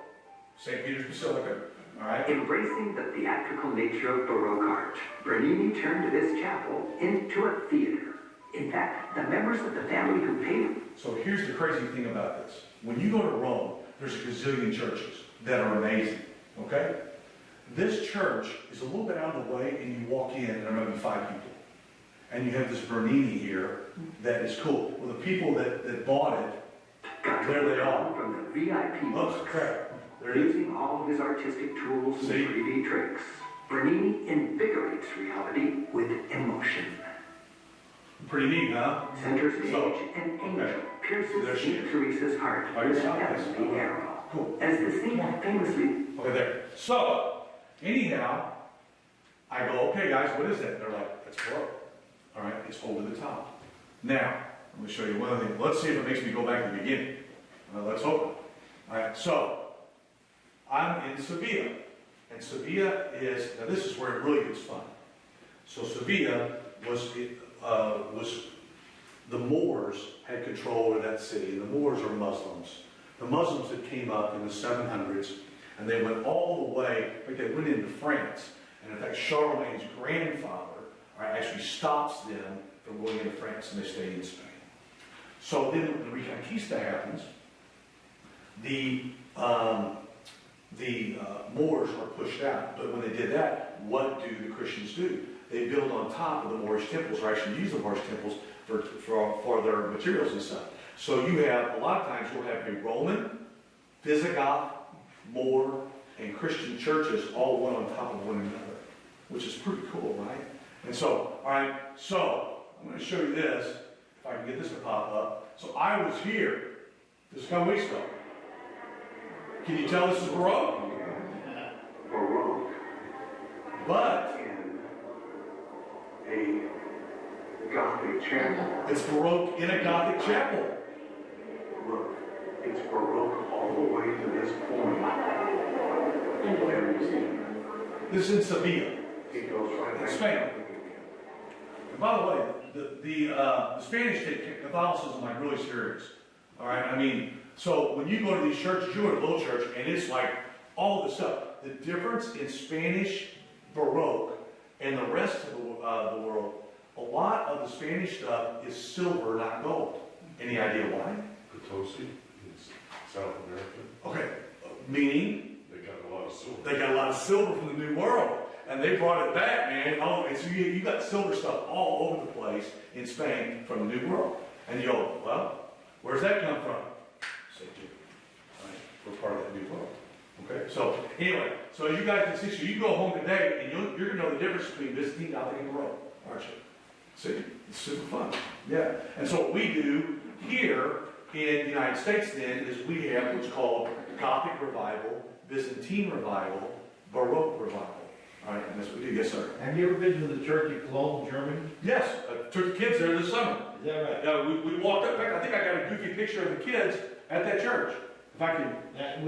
St. Peter's Basilica. All right. Embracing the theatrical nature of Baroque art, Bernini turned this chapel into a theater. In fact, the members of the family who paid. So here's the crazy thing about this. When you go to Rome, there's a gazillion churches that are amazing, okay? This church is a little bit out of the way, and you walk in, and there might be 5 people. And you have this Bernini here that is cool. Well, the people that bought it, there they are. From the VIP Oh, crap. There it is. using all of his artistic tools and See? 3D tricks, Bernini invigorates reality with emotion. Pretty neat, huh? Center stage, So, an angel there pierces she St. is. Teresa's heart Oh, you with a saw this. heavenly arrow. Cool. As the saint famously Okay, there. So, anyhow, I go, okay, guys, what is that? They're like, that's Baroque. All right, it's over the top. Now, I'm going to show you one other thing. Let's see if it makes me go back to the beginning. Let's hope. All right, so I'm in Sevilla, and Sevilla is, now this is where it really gets fun. So Sevilla was the Moors had control over that city. The Moors are Muslims. The Muslims that came up in the 700s, and they went all the way, like they went into France. And in fact, Charlemagne's grandfather actually stops them from going into France, and they stay in Spain. So then when the Reconquista happens, the Moors are pushed out. But when they did that, what do the Christians do? They build on top of the Moorish temples, or actually use the Moorish temples for their materials and stuff. So you have, a lot of times you'll have a Roman, Visigoth, Moor, and Christian churches all one on top of one another, which is pretty cool, right? And so, all right, so I'm going to show you this. if I can get this to pop up. So I was here this couple weeks ago. Can you tell this is Baroque? Baroque But in a Gothic chapel. it's Baroque in a Gothic chapel. Look, it's Baroque all the way to this point. There you see. This is in Seville, It goes right in back. Spain. And by the way, the Spanish take Catholicism like really serious. All right, I mean, so when you go to these churches, you go to a little church, and it's like all the stuff. The difference in Spanish Baroque and the rest of the world, a lot of the Spanish stuff is silver, not gold. Any idea why? Potosi is South America. Okay, meaning They got a lot of silver. they got a lot of silver from the New World, and they brought it back, man. Oh, and so you got silver stuff all over the place in Spain from the New World. And you go, well, where's that come from? Say, dude, right? We're part of that New World. Okay, so anyway, so as you guys can see, so you go home today, and you're going to know the difference between Byzantine, Gothic, and Baroque, aren't you? See, it's super fun. Yeah, and so what we do here in the United States then is we have what's called Gothic revival, Byzantine revival, Baroque revival. All right, and that's what we do. Yes, sir. Have you ever visited the church in Cologne, Germany? Yes, I took the kids there this summer. Is that right? We walked up. In fact, I think I got a goofy picture of the kids at that church. If I can.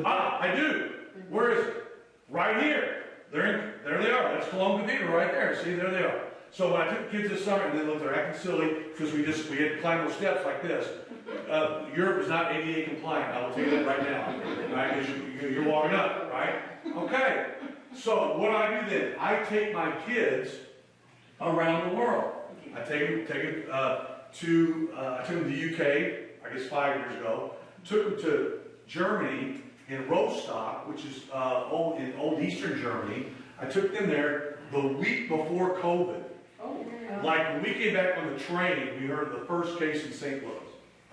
I do. Where is it? Right here. There they are. That's Cologne Cathedral right there. See, there they are. So when I took the kids this summer, and they looked, they're acting silly because we had to climb those steps like this. Europe is not ADA compliant. I will tell you that right now. Right? Because you're walking up, right? Okay. So what do I do then? I take my kids around the world. I take them to the UK, I guess 5 years ago. Took them to Germany in Rostock, which is in old Eastern Germany. I took them there the week before COVID. Like when we came back on the train, we heard the first case in St. Louis.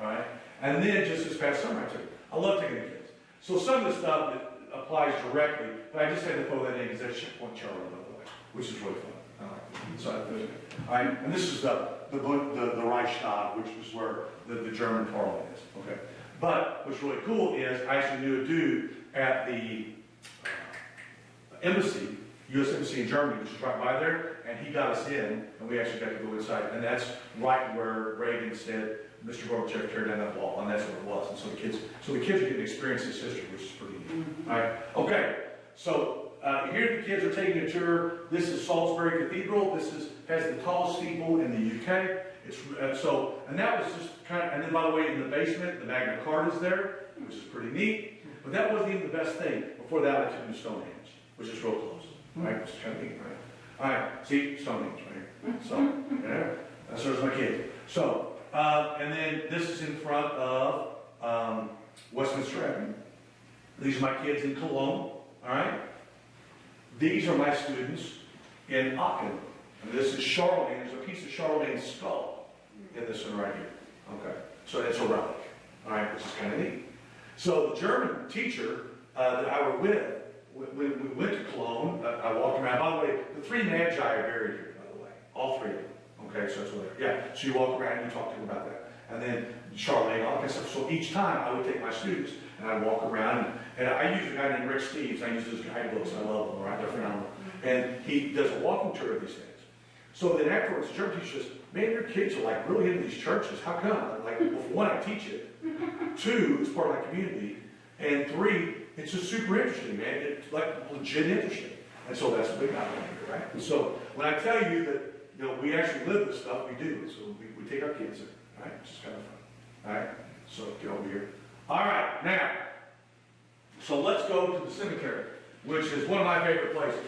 All right, and then just this past summer, I love taking the kids. So some of the stuff that applies directly, but I just had to throw that in because that's Checkpoint Charlie, by the way, which is really fun. So, all right, and this is the Reichstag, which was where the German parliament is. Okay, but what's really cool is I actually knew a dude at the embassy, U.S. Embassy in Germany, which is right by there, and he got us in, and we actually got to go inside, and that's right where Reagan said, Mr. Gorbachev, tear down that wall, and that's what it was. And so the kids are getting to experience this history, which is pretty neat. All right, okay. So here the kids are taking a tour. This is Salisbury Cathedral. This has the tallest steeple in the UK. And that was just kind of. And then by the way, in the basement, the Magna Carta is there, which is pretty neat. But that wasn't even the best thing. Before that, I took them to Stonehenge, which is real close. Right, which is kind of neat, right? All right, see Stonehenge right here. So yeah, that's where's my kid. So. And then this is in front of Westminster Avenue. These are my kids in Cologne, all right? These are my students in Aachen. And this is Charlemagne. There's a piece of Charlemagne's skull in this one right here. Okay, so it's a relic, all right, which is kind of neat. So the German teacher that I were with, when we went to Cologne, I walked around. By the way, the three magi are buried here, by the way, all three of them. Okay, so that's what yeah. So you walk around and you talk to them about that. And then Charlemagne, all that kind of stuff. So each time I would take my students and I'd walk around and I use a guy named Rick Steves. I use his guidebooks. I love them, right? They're phenomenal. And he does a walking tour of these things. So then afterwards, the German teacher says, man, your kids are like really into these churches. How come? I'm like, well, for one, I teach it. Two, it's part of my community. And three, it's just super interesting, man. It's like legit interesting. And so that's what we got here, right? And so when I tell you that, you know, we actually live this stuff, we do. So we take our kids there, right? Which is kind of fun. All right? So get over here. All right, now, so let's go to the cemetery, which is one of my favorite places.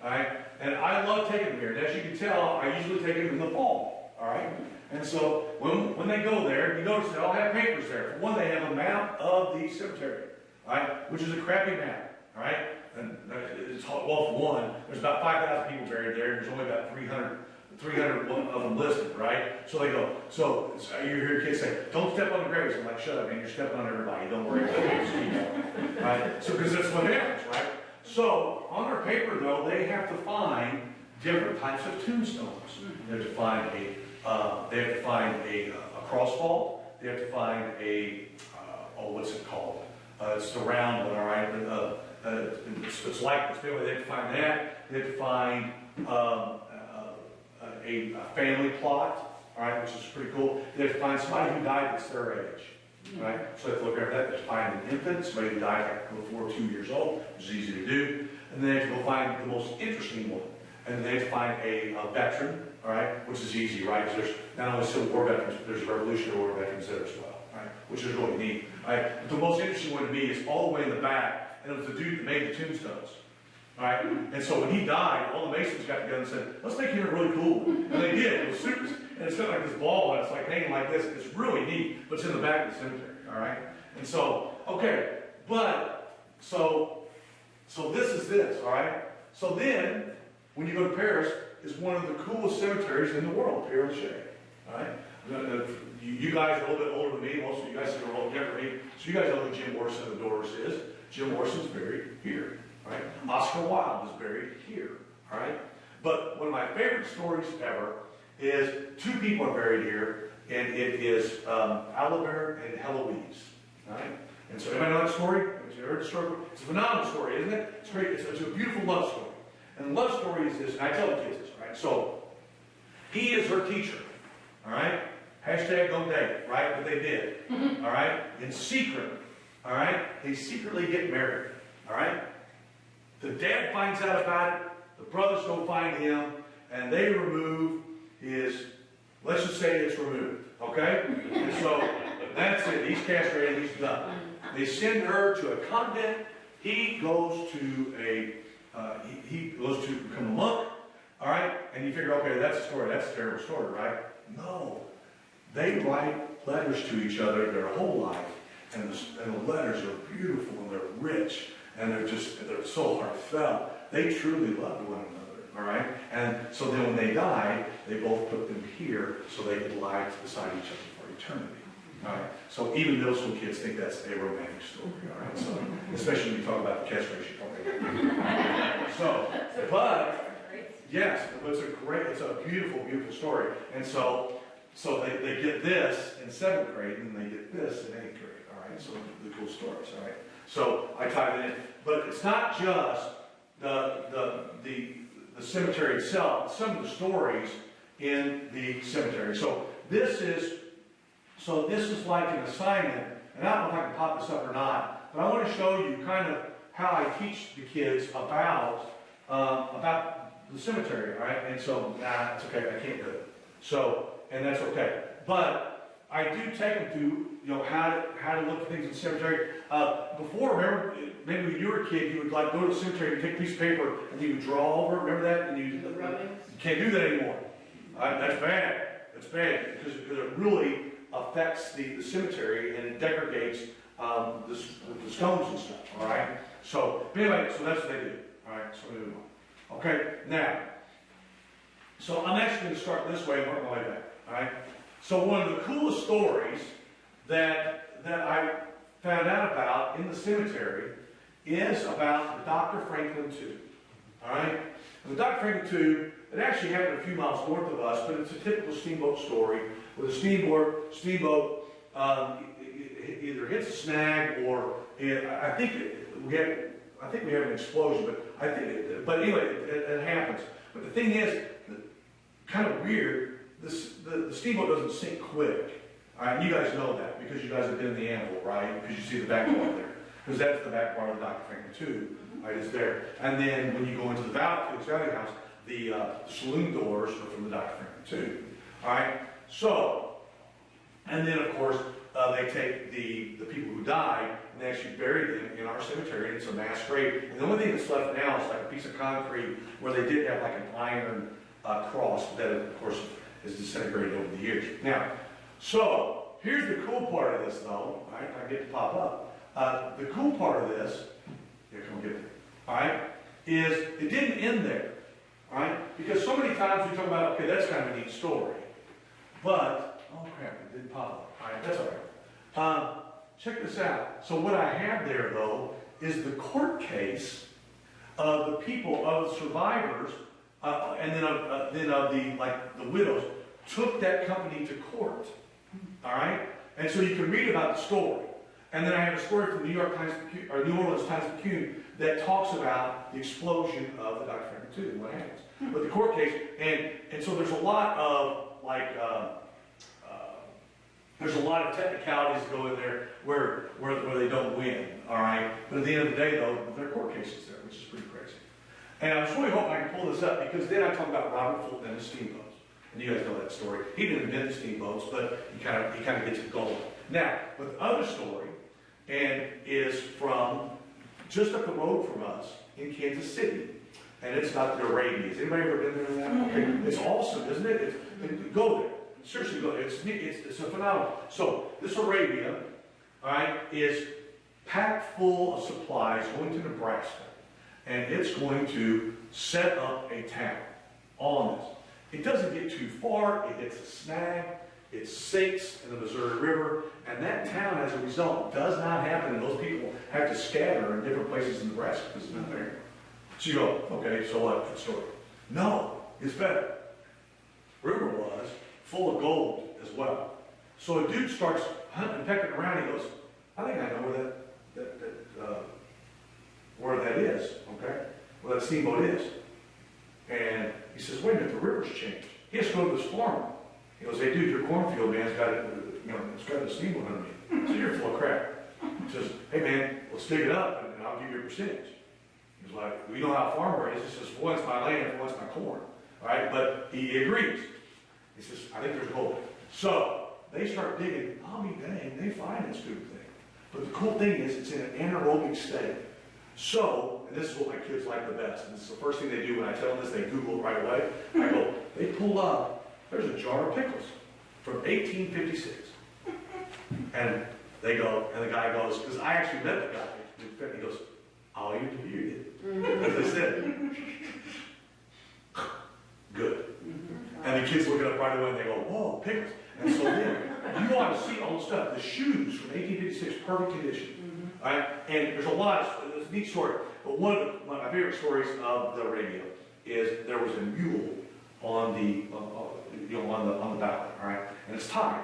All right? And I love taking them here. And as you can tell, I usually take them in the fall. All right? And so when they go there, you notice they all have papers there. For one, they have a map of the cemetery, all right? Which is a crappy map, all right? And it's, well, for one, there's about 5,000 people buried there, and there's only about 300 of them listed, right? So they go, so you hear kids say, don't step on the graves. I'm like, shut up, man, you're stepping on everybody. Don't worry about it. Right? So, because that's what happens, right? So, on their paper, though, they have to find different types of tombstones. They have to find a cross vault. They have to find a, what's it called? It's the round one, all right? It's like this. Anyway, they have to find that. They have to find a family plot, all right, which is pretty cool. They have to find somebody who died that's their age, right? So they have to look at that. They have to find an infant, somebody who died like before 2 years old, which is easy to do. And then they have to go find the most interesting one. And then they have to find a veteran, all right, which is easy, right? Because there's not only Civil War veterans, but there's Revolutionary War veterans there as well, right? Which is really neat, right? But the most interesting one to me is all the way in the back, and it was the dude that made the tombstones, all right? And so when he died, all the Masons got together and said, let's make him really cool. And they did. It was super, and it's got like this ball, and it's like hanging like this. It's really neat, but it's in the back of the cemetery, all right? And so, okay, but, so this is this, all right? So then, when you go to Paris, it's one of the coolest cemeteries in the world, Père Lachaise, all right? You guys are a little bit older than me. Most of you guys are a little younger than me. So you guys know who Jim Morrison of the Doors is. Jim Morrison's buried here, right? Oscar Wilde is buried here, all right? But one of my favorite stories ever is two people are buried here, and it is Albert and Heloise, all right? And so everybody know that story? Have you heard the story? It's a phenomenal story, isn't it? It's great. It's a beautiful love story. And the love story is this, and I tell the kids this, all right? So, he is her teacher, all right? Hashtag don't date, right? But they did, all right? In secret, all right? They secretly get married, all right? The dad finds out about it, the brothers go find him, and they remove his, let's just say it's removed, okay? And so, that's it. He's castrated, he's done. They send her to a convent. He goes to he goes to become a monk, all right? And you figure, okay, that's a story. That's a terrible story, right? No. They write letters to each other their whole life, and the letters are beautiful, and they're rich, and they're so heartfelt. They truly loved one another, all right? And so then when they died, they both put them here so they could lie beside each other for eternity. All right. So even middle school kids think that's a romantic story. All right. So especially when you talk about the castration part. So, but yes, it's a beautiful, beautiful story. And so they get this in 7th grade, and they get this in 8th grade. All right. So the cool stories. All right. So I tie it in, but it's not just the cemetery itself. Some of the stories in the cemetery. So this is like an assignment, and I don't know if I can pop this up or not, but I want to show you kind of how I teach the kids about the cemetery, all right? And so, it's okay, I can't do it. So, and that's okay. But I do take them to, how to look at things in the cemetery. Before, remember, maybe when you were a kid, you would like go to the cemetery and take a piece of paper and you would draw over it. Remember that? And you can't do that anymore. All right? That's bad. That's bad because it really affects the cemetery, and it degrades the stones and stuff, all right? So, anyway, so that's what they do, all right? So we move on. Okay, now, so I'm actually going to start this way and work my way back, all right? So one of the coolest stories that I found out about in the cemetery is about the Dr. Franklin tomb, all right? And the Dr. Franklin tomb, it actually happened a few miles north of us, but it's a typical steamboat story. With a steamboat either hits a snag or I think we have an explosion, but anyway, it happens. But the thing is, kind of weird. The steamboat doesn't sink quick. All right, you guys know that because you guys have been in the Anvil, right? Because you see the back part there, because that's the back part of the Dr. Franklin tomb, right? It's there. And then when you go into the Valley House, the saloon doors are from the Dr. Franklin tomb. All right. So, and then of course, they take the people who died and they actually bury them in our cemetery, and it's a mass grave. And the only thing that's left now is like a piece of concrete where they did have like an iron cross that, of course, is disintegrated over the years. Now, so here's the cool part of this, though. All right, I get to pop up. The cool part of this, here, come get it. All right, is it didn't end there. All right, because so many times we talk about, okay, that's kind of a neat story. But, oh crap, it didn't pop up. All right, that's all right. Check this out. So what I have there, though, is the court case of the people, of the survivors, and then of the widows, took that company to court. All right? And so you can read about the story. And then I have a story from the New Orleans Times-Picayune that talks about the explosion of the Dr. Franklin 2 and what happens. But the court case, and so there's a lot of, like, there's a lot of technicalities that go in there where they don't win, all right? But at the end of the day, though, there are court cases there, which is pretty crazy. And I was really hoping I could pull this up, because then I talk about Robert Fulton and the steamboats. And you guys know that story. He didn't invent the steamboats, but he kind of gets it going. Now, but the other story, and is from just up the road from us in Kansas City, and it's about the Arabians. Anybody ever been there? Okay, it's awesome, isn't it? Go there. Seriously, go there. It's a phenomenal. So this Arabia, all right, is packed full of supplies going to Nebraska, and it's going to set up a town on this. It doesn't get too far. It hits a snag. It sinks in the Missouri River, and that town, as a result, does not happen, and those people have to scatter in different places in Nebraska because it's not there. So you go, okay, so what? Good story. No, it's better. River was full of gold as well. So a dude starts hunting and pecking around. He goes, I think I know where that is, okay? Where that steamboat is. And he says, wait a minute, the river's changed. He has to go to this farmer. He goes, hey, dude, your cornfield, man's got it, it's got a steamboat underneath. So you're full of crap. He says, hey, man, let's dig it up, and I'll give you a percentage. He's like, we know how a farmer is. He says, for once my land, for once my corn. All right, but he agrees. He says, I think there's gold. So they start digging. I'll be dang, they find this stupid thing. But the cool thing is, it's in an anaerobic state. So, and this is what my kids like the best, and this is the first thing they do when I tell them this, they Google it right away. I go, they pull up, there's a jar of pickles from 1856. And they go, and the guy goes, because I actually met the guy, he goes, all you did, as I said, good. And the kids look it up right away and they go, whoa, pickles. And so then, you ought to see all the stuff. The shoes from 1856, perfect condition. All right? And there's a lot, it's a neat story. But one of my favorite stories of the Arabia is there was a mule on the ballot, all right? And it's tied.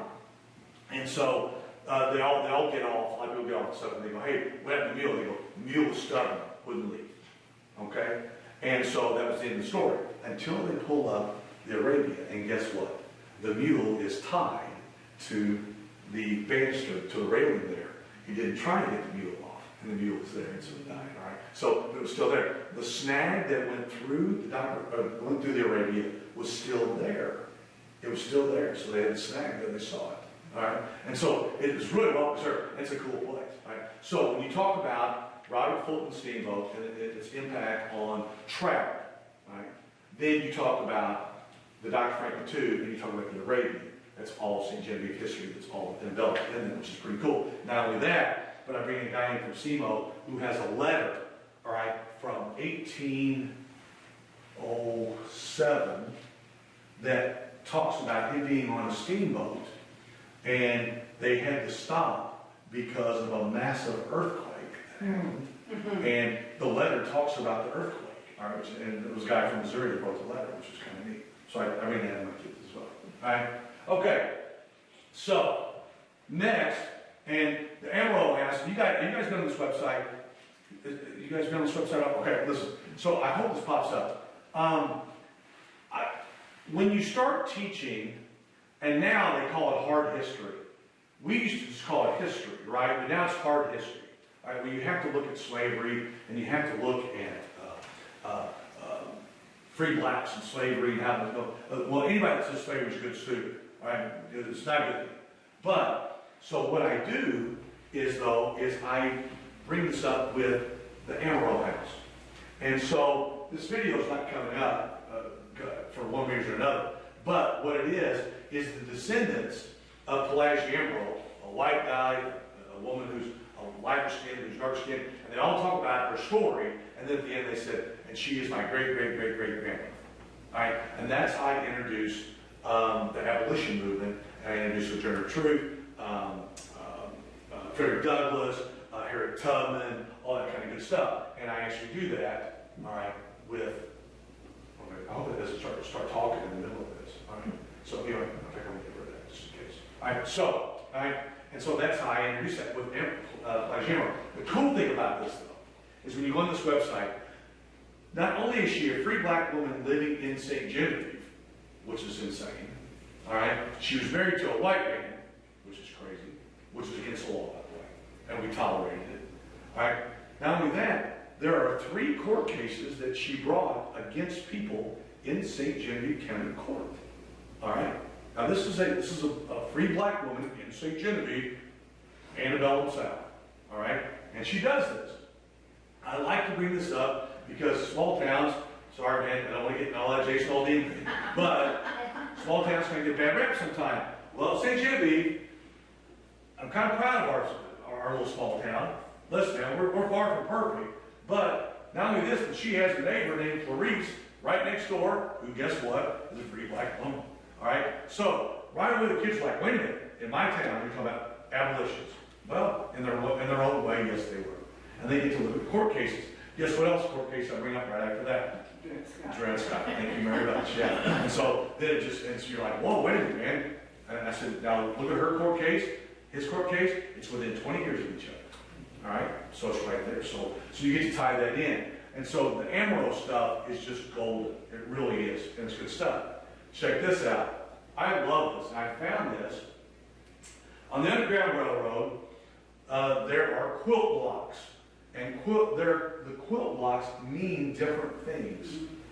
And so they all get off, a lot of people get off and stuff, and they go, hey, what happened to the mule? They go, the mule was stubborn, wouldn't leave. Okay? And so that was the end of the story. Until they pull up the Arabia, and guess what? The mule is tied to the banister, to the railing there. He didn't try to get the mule off, and the mule was there, and so he died, all right? So it was still there. The snag that went through the Arabia was still there. It was still there, so they had the snag there, they saw it, all right? And so it was really well preserved. It's a cool place, right? So when you talk about Robert Fulton Steamboat and its impact on travel, right? Then you talk about the Dr. Franklin 2, and you talk about the Arabian. That's all St. Genevieve history that's all enveloped in there, which is pretty cool. Not only that, but I bring a guy in from SEMO who has a letter, all right, from 1807 that talks about him being on a steamboat, and they had to stop because of a massive earthquake that happened. And the letter talks about the earthquake. All right, and it was a guy from Missouri that wrote the letter, which was kind of neat. So I read that in my kids as well. All right, okay. So next, and the Amarillo asked, you guys been on this website? You guys been on this website? Okay, listen. So I hope this pops up. When you start teaching, and now they call it hard history. We used to just call it history, right? But now it's hard history. All right, where you have to look at slavery, and you have to look at free blacks and slavery and how to go. Well, anybody that says slavery is a good student, right? It's not good. But, so what I do is I bring this up with the Amarillo House. And so this video is not coming up for one reason or another. But what it is the descendants of Pelagie Amarillo, a white guy, a woman who's a lighter skin, who's darker skin, and they all talk about her story, and then at the end they said, and she is my great-great-great-great-grandmother. All right? And that's how I introduced the abolition movement, and I introduced Sojourner Truth, Frederick Douglass, Harriet Tubman, all that kind of good stuff. And I actually do that, all right, with, I hope it doesn't start talking in the middle of this. All right? So anyway, I think I'm going to get rid of that just in case. And so that's how I introduced that with Plaghammer. The cool thing about this, though, is when you go on this website, not only is she a free black woman living in St. Genevieve, which is insane, all right? She was married to a white man, which is crazy, which is against the law, by the way, and we tolerated it, all right? Not only that, there are 3 court cases that she brought against people in St. Genevieve County Court, all right? Now this is a free black woman in St. Genevieve, Annabelle South, all right? And she does this. I like to bring this up because small towns, sorry man, I don't want to get in all that Jason Aldean thing, but small towns can get bad rep sometimes. Well, St. Genevieve, I'm kind of proud of our little small town. Listen, man, we're far from perfect, but not only this, but she has a neighbor named Clarice right next door, who, guess what, is a free black woman. All right? So, right away the kids are like, wait a minute, in my town, you're talking about abolitions. Well, in their own way, yes, they were. And they get to look at court cases. Guess what else court case I bring up right after that? Dred Scott. Thank you very much. Yeah. And so then and so you're like, whoa, wait a minute, man. And I said, now look at her court case, his court case, it's within 20 years of each other. All right? So it's right there. So you get to tie that in. And so the Amaro stuff is just golden. It really is. And it's good stuff. Check this out. I love this. I found this. On the Underground Railroad, there are quilt blocks. And the quilt blocks mean different things.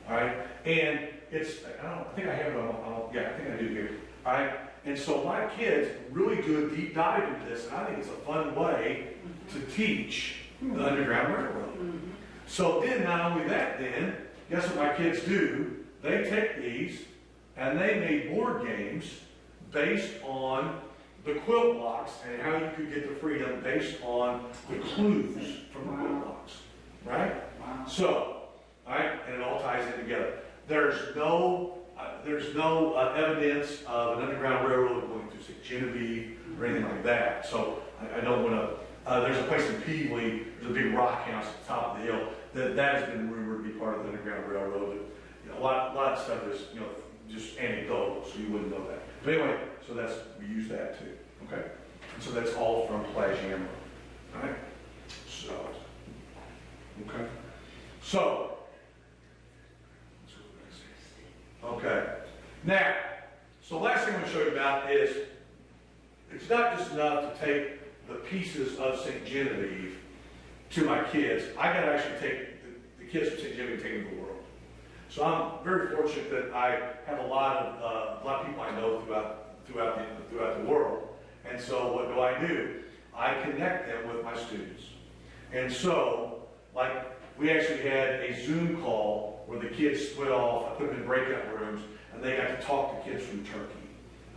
All right? And I think I have it on, yeah, I think I do here. All right? And so my kids really do a deep dive into this, and I think it's a fun way to teach the Underground Railroad. So then, not only that then, guess what my kids do? They take these, and they made board games based on the quilt blocks and how you could get the freedom based on the clues from the quilt blocks. Right? Wow. So, all right, and it all ties in together. There's no evidence of an Underground Railroad going through St. Genevieve or anything like that. So I don't want to. There's a place in Peevely. There's a big rock house at the top of the hill that has been rumored to be part of the Underground Railroad. But, a lot of stuff is just anecdotal, so you wouldn't know that. But anyway, so we use that too. Okay, and so that's all from Plaghammer. All right. So okay. So okay. Now, so last thing I'm going to show you about is it's not just enough to take the pieces of St. Genevieve to my kids. I got to actually take the kids from St. Genevieve and take them to the world. So I'm very fortunate that I have a lot of people I know throughout the world. And so what do? I connect them with my students. And so, like, we actually had a Zoom call where the kids split off. I put them in breakout rooms, and they got to talk to kids from Turkey.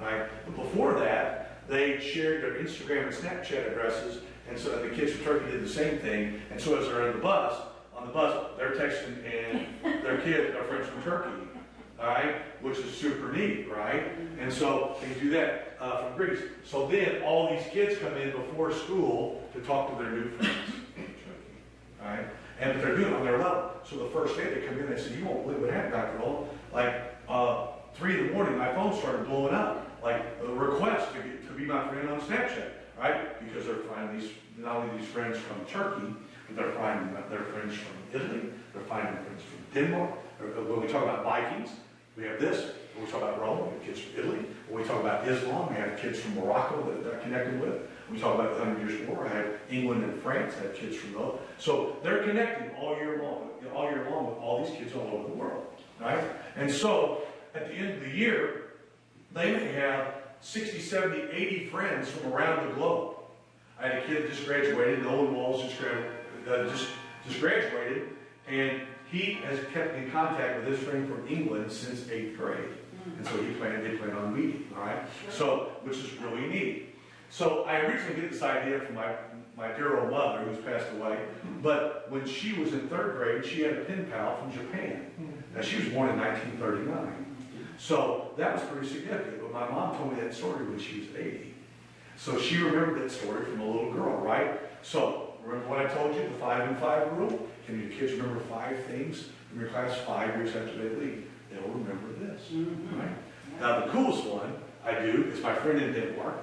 Right? But before that, they shared their Instagram and Snapchat addresses, and so the kids from Turkey did the same thing. And so as they're on the bus, they're texting and their friends from Turkey, all right, which is super neat, right? And so they do that from Greece. So then all these kids come in before school to talk to their new friends in Turkey, all right? And they're doing it on their level. So the first day they come in, they say, "You won't believe what happened, Dr. Oldham. Like 3 in the morning, my phone started blowing up. Like a request to be my friend on Snapchat, right? Because they're finding not only these friends from Turkey, but they're finding their friends from Italy. They're finding friends from Denmark. When we talk about Vikings, we have this. When we talk about Rome, we have kids from Italy. When we talk about Islam, we have kids from Morocco that they're connected with. When we talk about the 100 Years' War, I have England and France. I have kids from those. So they're connecting all year long with all these kids all over the world, right? And so at the end of the year, they may have 60, 70, 80 friends from around the globe. I had a kid that just graduated, Nolan Walls just graduated, and he has kept in contact with his friend from England since 8th grade. And so they plan on meeting, all right? So, which is really neat. So I originally get this idea from my dear old mother, who's passed away, but when she was in 3rd grade, she had a pen pal from Japan. Now, she was born in 1939. So that was pretty significant, but my mom told me that story when she was 80. So she remembered that story from a little girl, right? So, remember what I told you, the 5 and 5 rule? Can your kids remember 5 things from your class 5 years after they leave? They'll remember this, right? Now, the coolest one, I do is my friend in Denmark.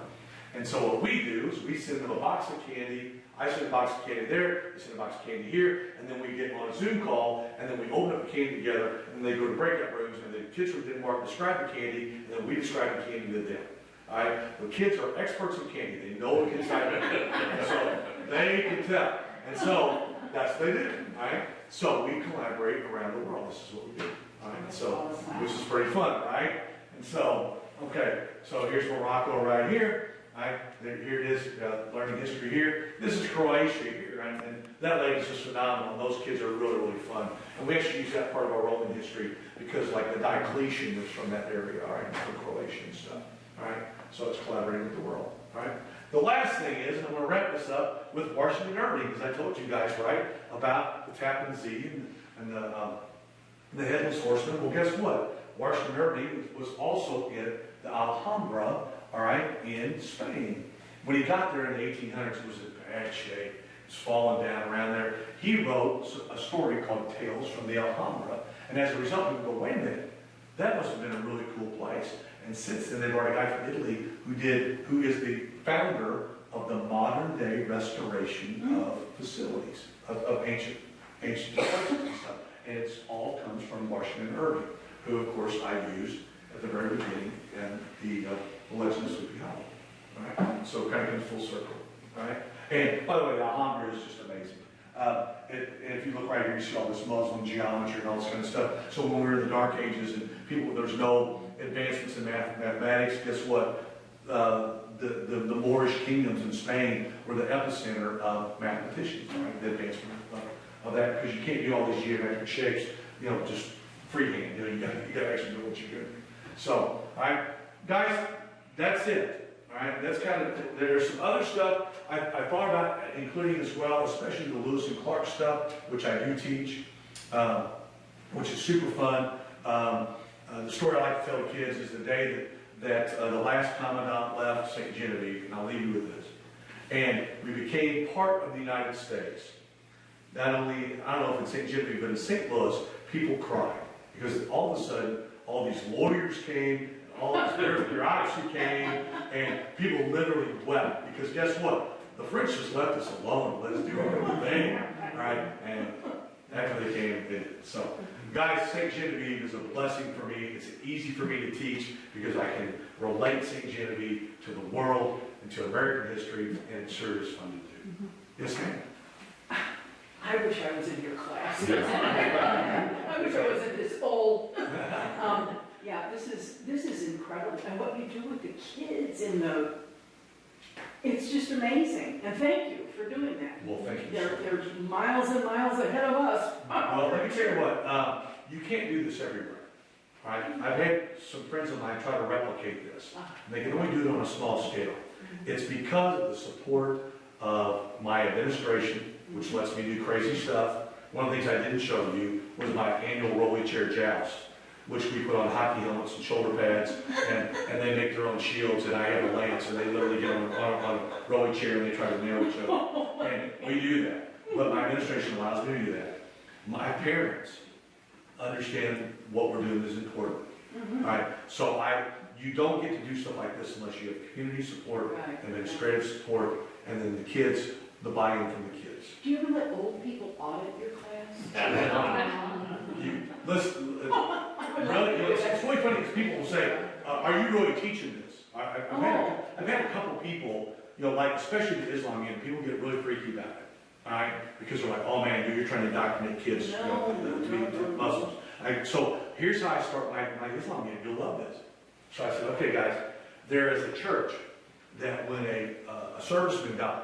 And so what we do is we send them a box of candy. I send a box of candy there, they send a box of candy here, and then we get on a Zoom call, and then we open up the candy together, and they go to breakout rooms, and the kids from Denmark describe the candy, and then we describe the candy to them. All right? The kids are experts in candy. They know what's inside of it. And so they can tell. And so that's what they do. All right? So we collaborate around the world. This is what we do. All right? So, which is pretty fun, right? And so, okay, so here's Morocco right here. Right, here it is, learning history here. This is Croatia here, right? And that lady's just phenomenal. Those kids are really, really fun. And we actually use that part of our Roman history because like the Diocletian was from that area, all right, from Croatia and stuff, all right? So it's collaborating with the world, all right? The last thing is, and I'm going to wrap this up with Washington Irving, because I told you guys, right, about the Tappan Zee and the Headless Horseman. Well, guess what? Washington Irving was also in the Alhambra, all right, in Spain. When he got there in the 1800s, it was in bad shape. It was falling down around there. He wrote a story called Tales from the Alhambra. And as a result, people go, wait a minute, that must have been a really cool place. And since then, they've got a guy from Italy who is the founder of the modern day restoration of facilities, of ancient places and stuff. And it all comes from Washington Irving, who, of course, I used at the very beginning and the Legend of Sleepy Hollow. Right? So it kind of comes full circle. Right? And by the way, the Alhambra is just amazing. And if you look right here, you see all this Muslim geometry and all this kind of stuff. So when we were in the Dark Ages and there's no advancements in mathematics, guess what? The Moorish kingdoms in Spain were the epicenter of mathematicians, right? The advancement of that, because you can't do all these geometric shapes, just freehand. You got to actually do what you're doing. So, all right, guys, that's it. All right, that's kind of, there's some other stuff I thought about including as well, especially the Lewis and Clark stuff, which I do teach, which is super fun. The story I like to tell the kids is the day that the last commandant left St. Genevieve, and I'll leave you with this. And we became part of the United States. Not only, I don't know if in St. Genevieve, but in St. Louis, people cried. Because all of a sudden, all these lawyers came, all this bureaucracy came, and people literally wept. Because guess what? The French just left us alone. Let us do our own thing. Right? And after they came and did it. So, guys, St. Genevieve is a blessing for me. It's easy for me to teach because I can relate St. Genevieve to the world and to American history, and it sure is fun to do. Yes, ma'am? I wish I was in your class. I wish I wasn't this old. Yeah, this is incredible. And what you do with the kids it's just amazing. And thank you for doing that. Well, thank you. They're miles and miles ahead of us. Well, let me tell you what, you can't do this everywhere. All right? I've had some friends of mine try to replicate this. And they can only do it on a small scale. It's because of the support of my administration, which lets me do crazy stuff. One of the things I didn't show you was my annual rolly chair joust, which we put on hockey helmets and shoulder pads, and they make their own shields, and I have a lance, and they literally get on a rolly chair and they try to nail each other. And we do that. But my administration allows me to do that. My parents understand what we're doing is important. All right? So you don't get to do stuff like this unless you have community support, administrative support, and then the kids, the buy-in from the kids. Do you ever let old people audit your class? Listen, really, it's really funny because people will say, are you really teaching this? I've had a couple people, like especially the Islam game, people get really freaky about it. All right? Because they're like, oh man, you're trying to indoctrinate kids to be Muslims. So here's how I start my Islam game. You'll love this. So I said, okay guys, there is a church that when a serviceman dies,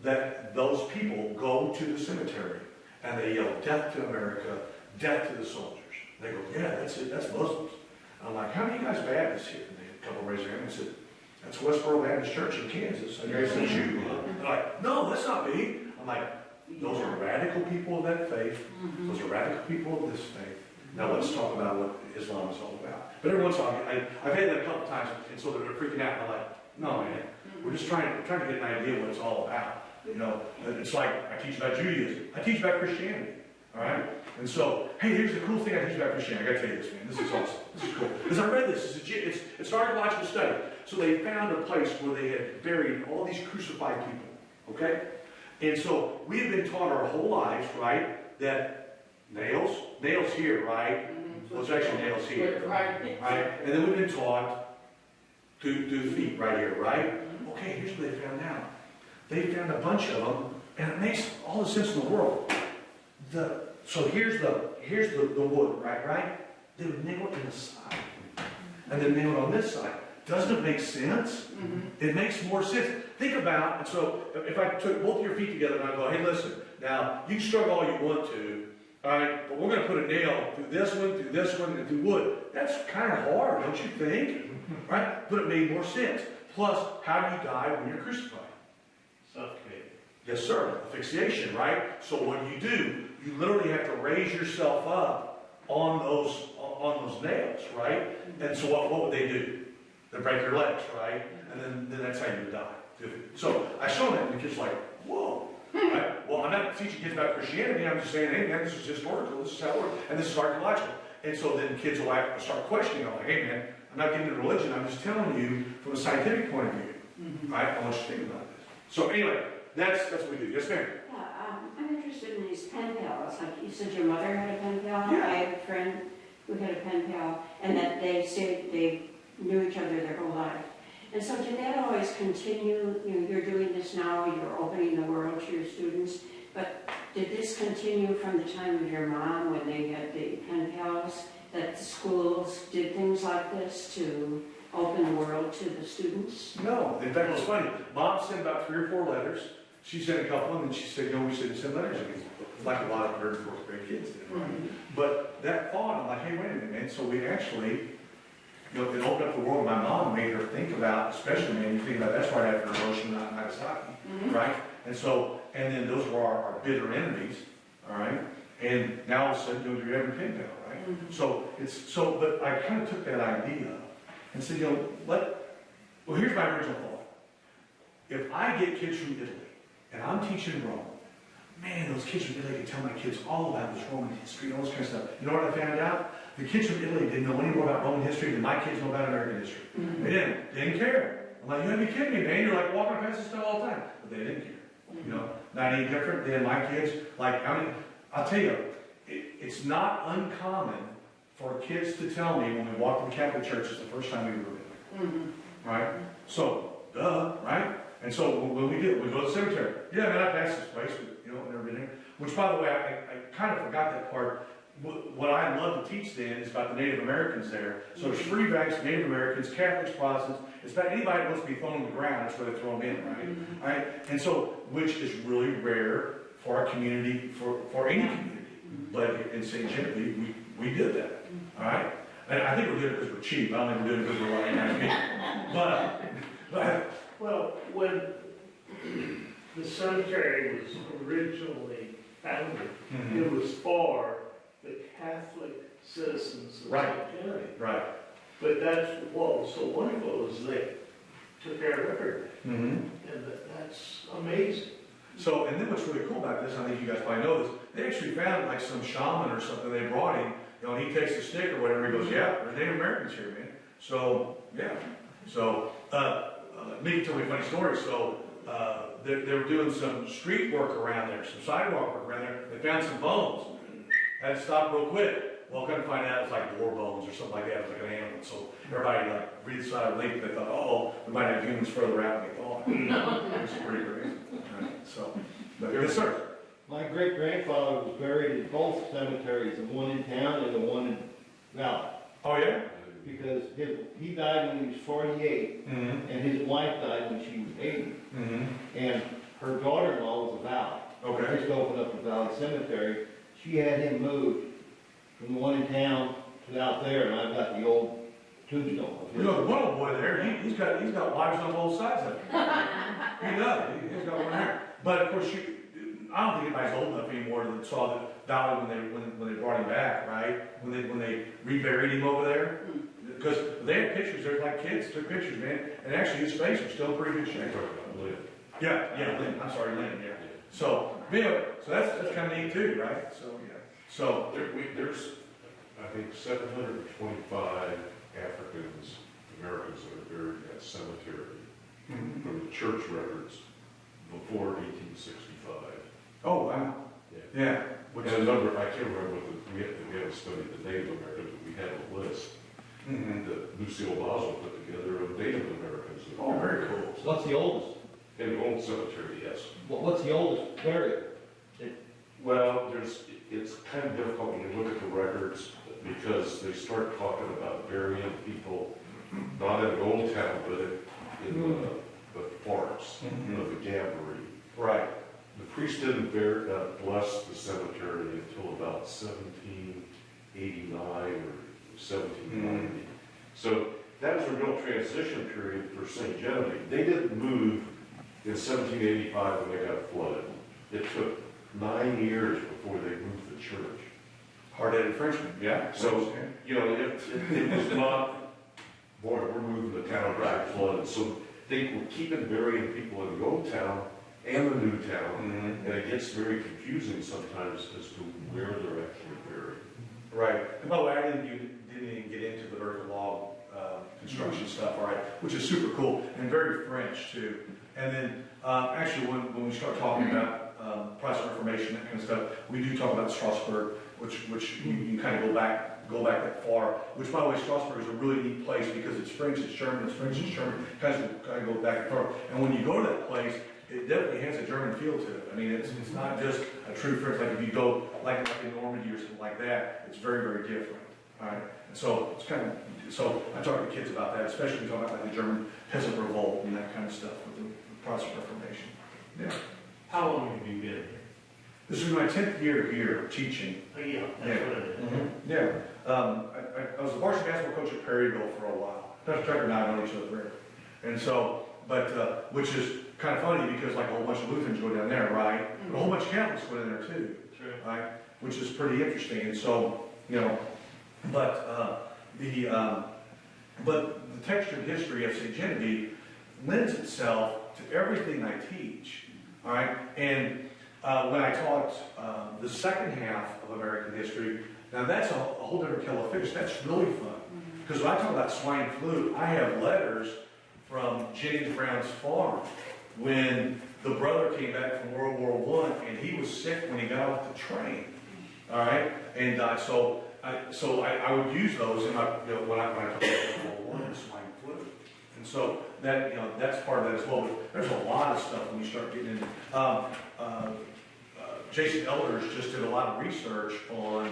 that those people go to the cemetery and they yell, death to America, death to the soldiers. They go, yeah, that's it, that's Muslims. I'm like, how many of you guys Baptists here? And a couple raised their hand and said, that's Westboro Baptist Church in Kansas. I guess that's you. They're like, no, that's not me. I'm like, those are radical people of that faith. Those are radical people of this faith. Now let's talk about what Islam is all about. But every once in a while, I've had that a couple times, and so they're freaking out. And I'm like, no, man, we're just trying to get an idea of what it's all about. It's like I teach about Judaism. I teach about Christianity. all right? And so, hey, here's the cool thing I teach about Christianity. I gotta tell you this, man. This is awesome. This is cool. Because I read this. It's an archaeological study. So they found a place where they had buried all these crucified people, okay? And so we have been taught our whole lives, right, that nails here, right? Well, it's actually nails here, right? And then we've been taught to do the feet right here, right? Okay, here's what they found out. They found a bunch of them, and it makes all the sense in the world. So here's the wood, right? They would nail it in the side, and then nail it on this side. Doesn't it make sense? It makes more sense. Think about it. So if I took both of your feet together and I go, hey, listen, now you can struggle all you want to, all right, but we're going to put a nail through this one, and through wood. That's kind of hard, don't you think? Right? But it made more sense. Plus, how do you die when you're crucified? Suffocate. Yes, sir. Asphyxiation, right? So what do? You literally have to raise yourself up on those nails, right? And so what would they do? They break your legs, right? And then that's how you would die. So I show them, and the kids are like, whoa. Right? Well, I'm not teaching kids about Christianity. I'm just saying, hey, man, this is historical. This is how it works. And this is archaeological. And so then kids will start questioning. I'm like, hey, man, I'm not getting into religion. I'm just telling you from a scientific point of view. Right? I want you to think about this. So anyway, that's what we do. Yes, ma'am? Yeah, I'm interested in these pen pals. Like you said, your mother had a pen pal. Yeah. I have a friend who had a pen pal, and that they said they knew each other their whole life. And so did that always continue? You know, you're doing this now, you're opening the world to your students, but did this continue from the time of your mom when they had the pen pals, that the schools did things like this to open the world to the students? No. In fact, it's funny. Mom sent about 3 or 4 letters. She sent a couple of them, and she said, we shouldn't send letters. Like a lot of third and fourth grade kids did, right? But that thought, I'm like, hey, wait a minute, man. So we actually, it opened up the world. My mom made her think about, especially, man, you think about that's right after Hiroshima and Nagasaki, right? And then those were our bitter enemies, all right? And now all of a sudden, you're having a pen pal, right? But I kind of took that idea and said, well, here's my original thought. If I get kids from Italy, and I'm teaching Rome, man, those kids from Italy can tell my kids all about this Roman history and all this kind of stuff. You know what I found out? The kids from Italy didn't know any more about Roman history than my kids know about American history. They didn't care. I'm like, you gotta be kidding me, man. You're like walking past this stuff all the time. But they didn't care. Not any different than my kids. I'll tell you, it's not uncommon for kids to tell me when we walk to the Catholic Church, it's the first time we were there. Right? So, right? And so when we do, we go to the cemetery. Yeah, man, I passed this place, but, never been there. Which, by the way, I kind of forgot that part. What I love to teach then is about the Native Americans there. So it's free vax, Native Americans, Catholics, Protestants. It's about anybody that wants to be thrown on the ground, that's where they throw them in, right? All right? And so, which is really rare for our community, for any community. But in St. Genevieve, we did that, all right? And I think we're doing it because we're cheap. I don't think we're doing it because we're like nice people. But Well, when the cemetery was originally founded, it was for the Catholic citizens of Right. St. Genevieve. right. But that's what was so wonderful is they took care of everything. And that's amazing. So, and then what's really cool about this, I think you guys probably know this, they actually found like some shaman or something they brought him, and he takes a stick or whatever, he goes, yeah, there's Native Americans here, man. So, yeah. So, Mickey told me a funny story. So, they were doing some street work around there, some sidewalk work around there. They found some bones. Had to stop real quick. Well, couldn't find out it was like boar bones or something like that. It was like an animal. So everybody like breathed a sigh of relief. They thought, oh, we might have humans further out than we thought. It was pretty crazy. Right? So, but yes, sir. My great-grandfather was buried in both cemeteries, the one in town and the one in Valley. Oh, yeah? Because he died when he was 48, and his wife died when she was 80. And her daughter-in-law was a Valley. Okay. Just opened up the Valley Cemetery. She had him moved from the one in town to out there, and I've got the old tombstone of his. The one old boy there, he's got wives on both sides of him. He does. He's got one there. But of course, I don't think anybody's old enough anymore that saw the Valley when they brought him back, right? When they reburied him over there. Because they had pictures, there's like kids took pictures, man. And actually his face was still in pretty good shape. Yeah, Lynn. I'm sorry, Lynn, yeah. So that's kind of neat too, right? So, yeah. So, There's, I think, 725 Africans, Americans that are buried in that cemetery from the church records before 1865. oh, wow, Yeah. yeah, Which is a number, I can't remember what we haven't studied the Native Americans, but we have a list that Lucille Boswell put together of Native Americans. oh, very cool. What's the oldest? In the old cemetery, yes. What's the oldest burial? Well, it's kind of difficult when you look at the records because they start talking about burying people, not in Old Town, but in the parks of the Gamboree. Right. The priest didn't bless the cemetery until about 1789 or 1790. So that was a real transition period for St. Genevieve. They didn't move in 1785 when they got flooded. It took 9 years before they moved the church. Hard-headed Frenchman, yeah. So, you know, it was not, boy, we're moving the town back flooded. So they were keeping burying people in the old town and the new town, and it gets very confusing sometimes as to where they're actually buried. Right. And by the way, I didn't even get into the vertical log construction stuff, all right, which is super cool and very French too. And then actually when we start talking about price of information, that kind of stuff, we do talk about Strasbourg, which you kind of go back that far, which by the way, Strasbourg is a really neat place because it's French, it's German, it's French, it's German, kind of go back and forth. And when you go to that place, it definitely has a German feel to it. I mean, it's not just a true French, like if you go like in Normandy or something like that, it's very, very different. All right. And so it's kind of, so I talk to kids about that, especially when we talk about like the German peasant revolt and that kind of stuff with the Protestant Reformation. Yeah. How long have you been here? This is my 10th year here teaching. Oh, yeah, that's what it is. Yeah. I was a varsity basketball coach at Perryville for a while. Dr. Tucker and I know each other very. And so, but, which is kind of funny because like a whole bunch of Lutherans go down there, right? But a whole bunch of Catholics go in there too. True. Right? Which is pretty interesting. And so, you know, but the textured history of St. Genevieve lends itself to everything I teach. All right? And when I taught the second half of American history, now that's a whole different kettle of fish. That's really fun. Because when I talk about swine flu, I have letters from James Brown's farm when the brother came back from World War I and he was sick when he got off the train. All right? And so I would use those in my, you know, when I talk about World War I, swine flu. And so that, you know, that's part of that as well. But there's a lot of stuff when you start getting into Jason Elders just did a lot of research on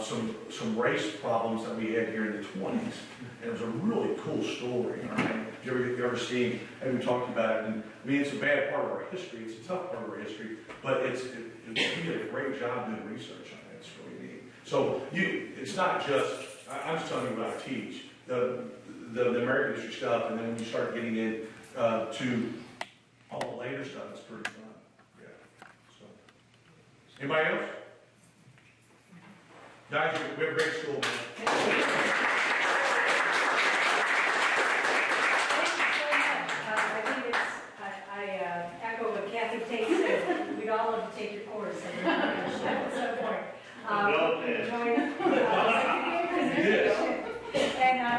some race problems that we had here in the 20s. And it was a really cool story, all right? If you ever seen, and we talked about it, and I mean, it's a bad part of our history, it's a tough part of our history, but he did a great job doing research on it. It's really neat. So it's not just, I'm just telling you what I teach, the American history stuff, and then when you start getting in to all the later stuff, it's pretty fun. Yeah. So, anybody else? Guys, we have a great school, man. Thank you so much. I think I echo what Kathy Tate said. We'd all love to take your course at some point. And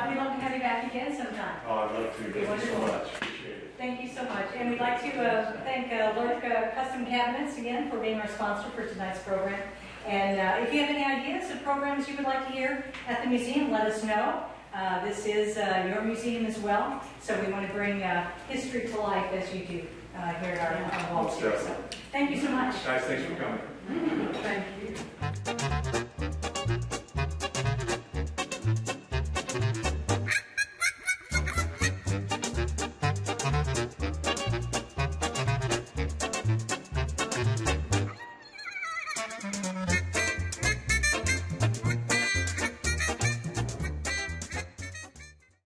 we'd love to have you back again sometime. Oh, I'd love to. Thank you so much. Appreciate it. Thank you so much. And we'd like to thank Lurk Custom Cabinets again for being our sponsor for tonight's program. And if you have any ideas of programs you would like to hear at the museum, let us know. This is your museum as well, so we want to bring history to life as you do here at our walls here. So, thank you so much. Guys, thanks for coming.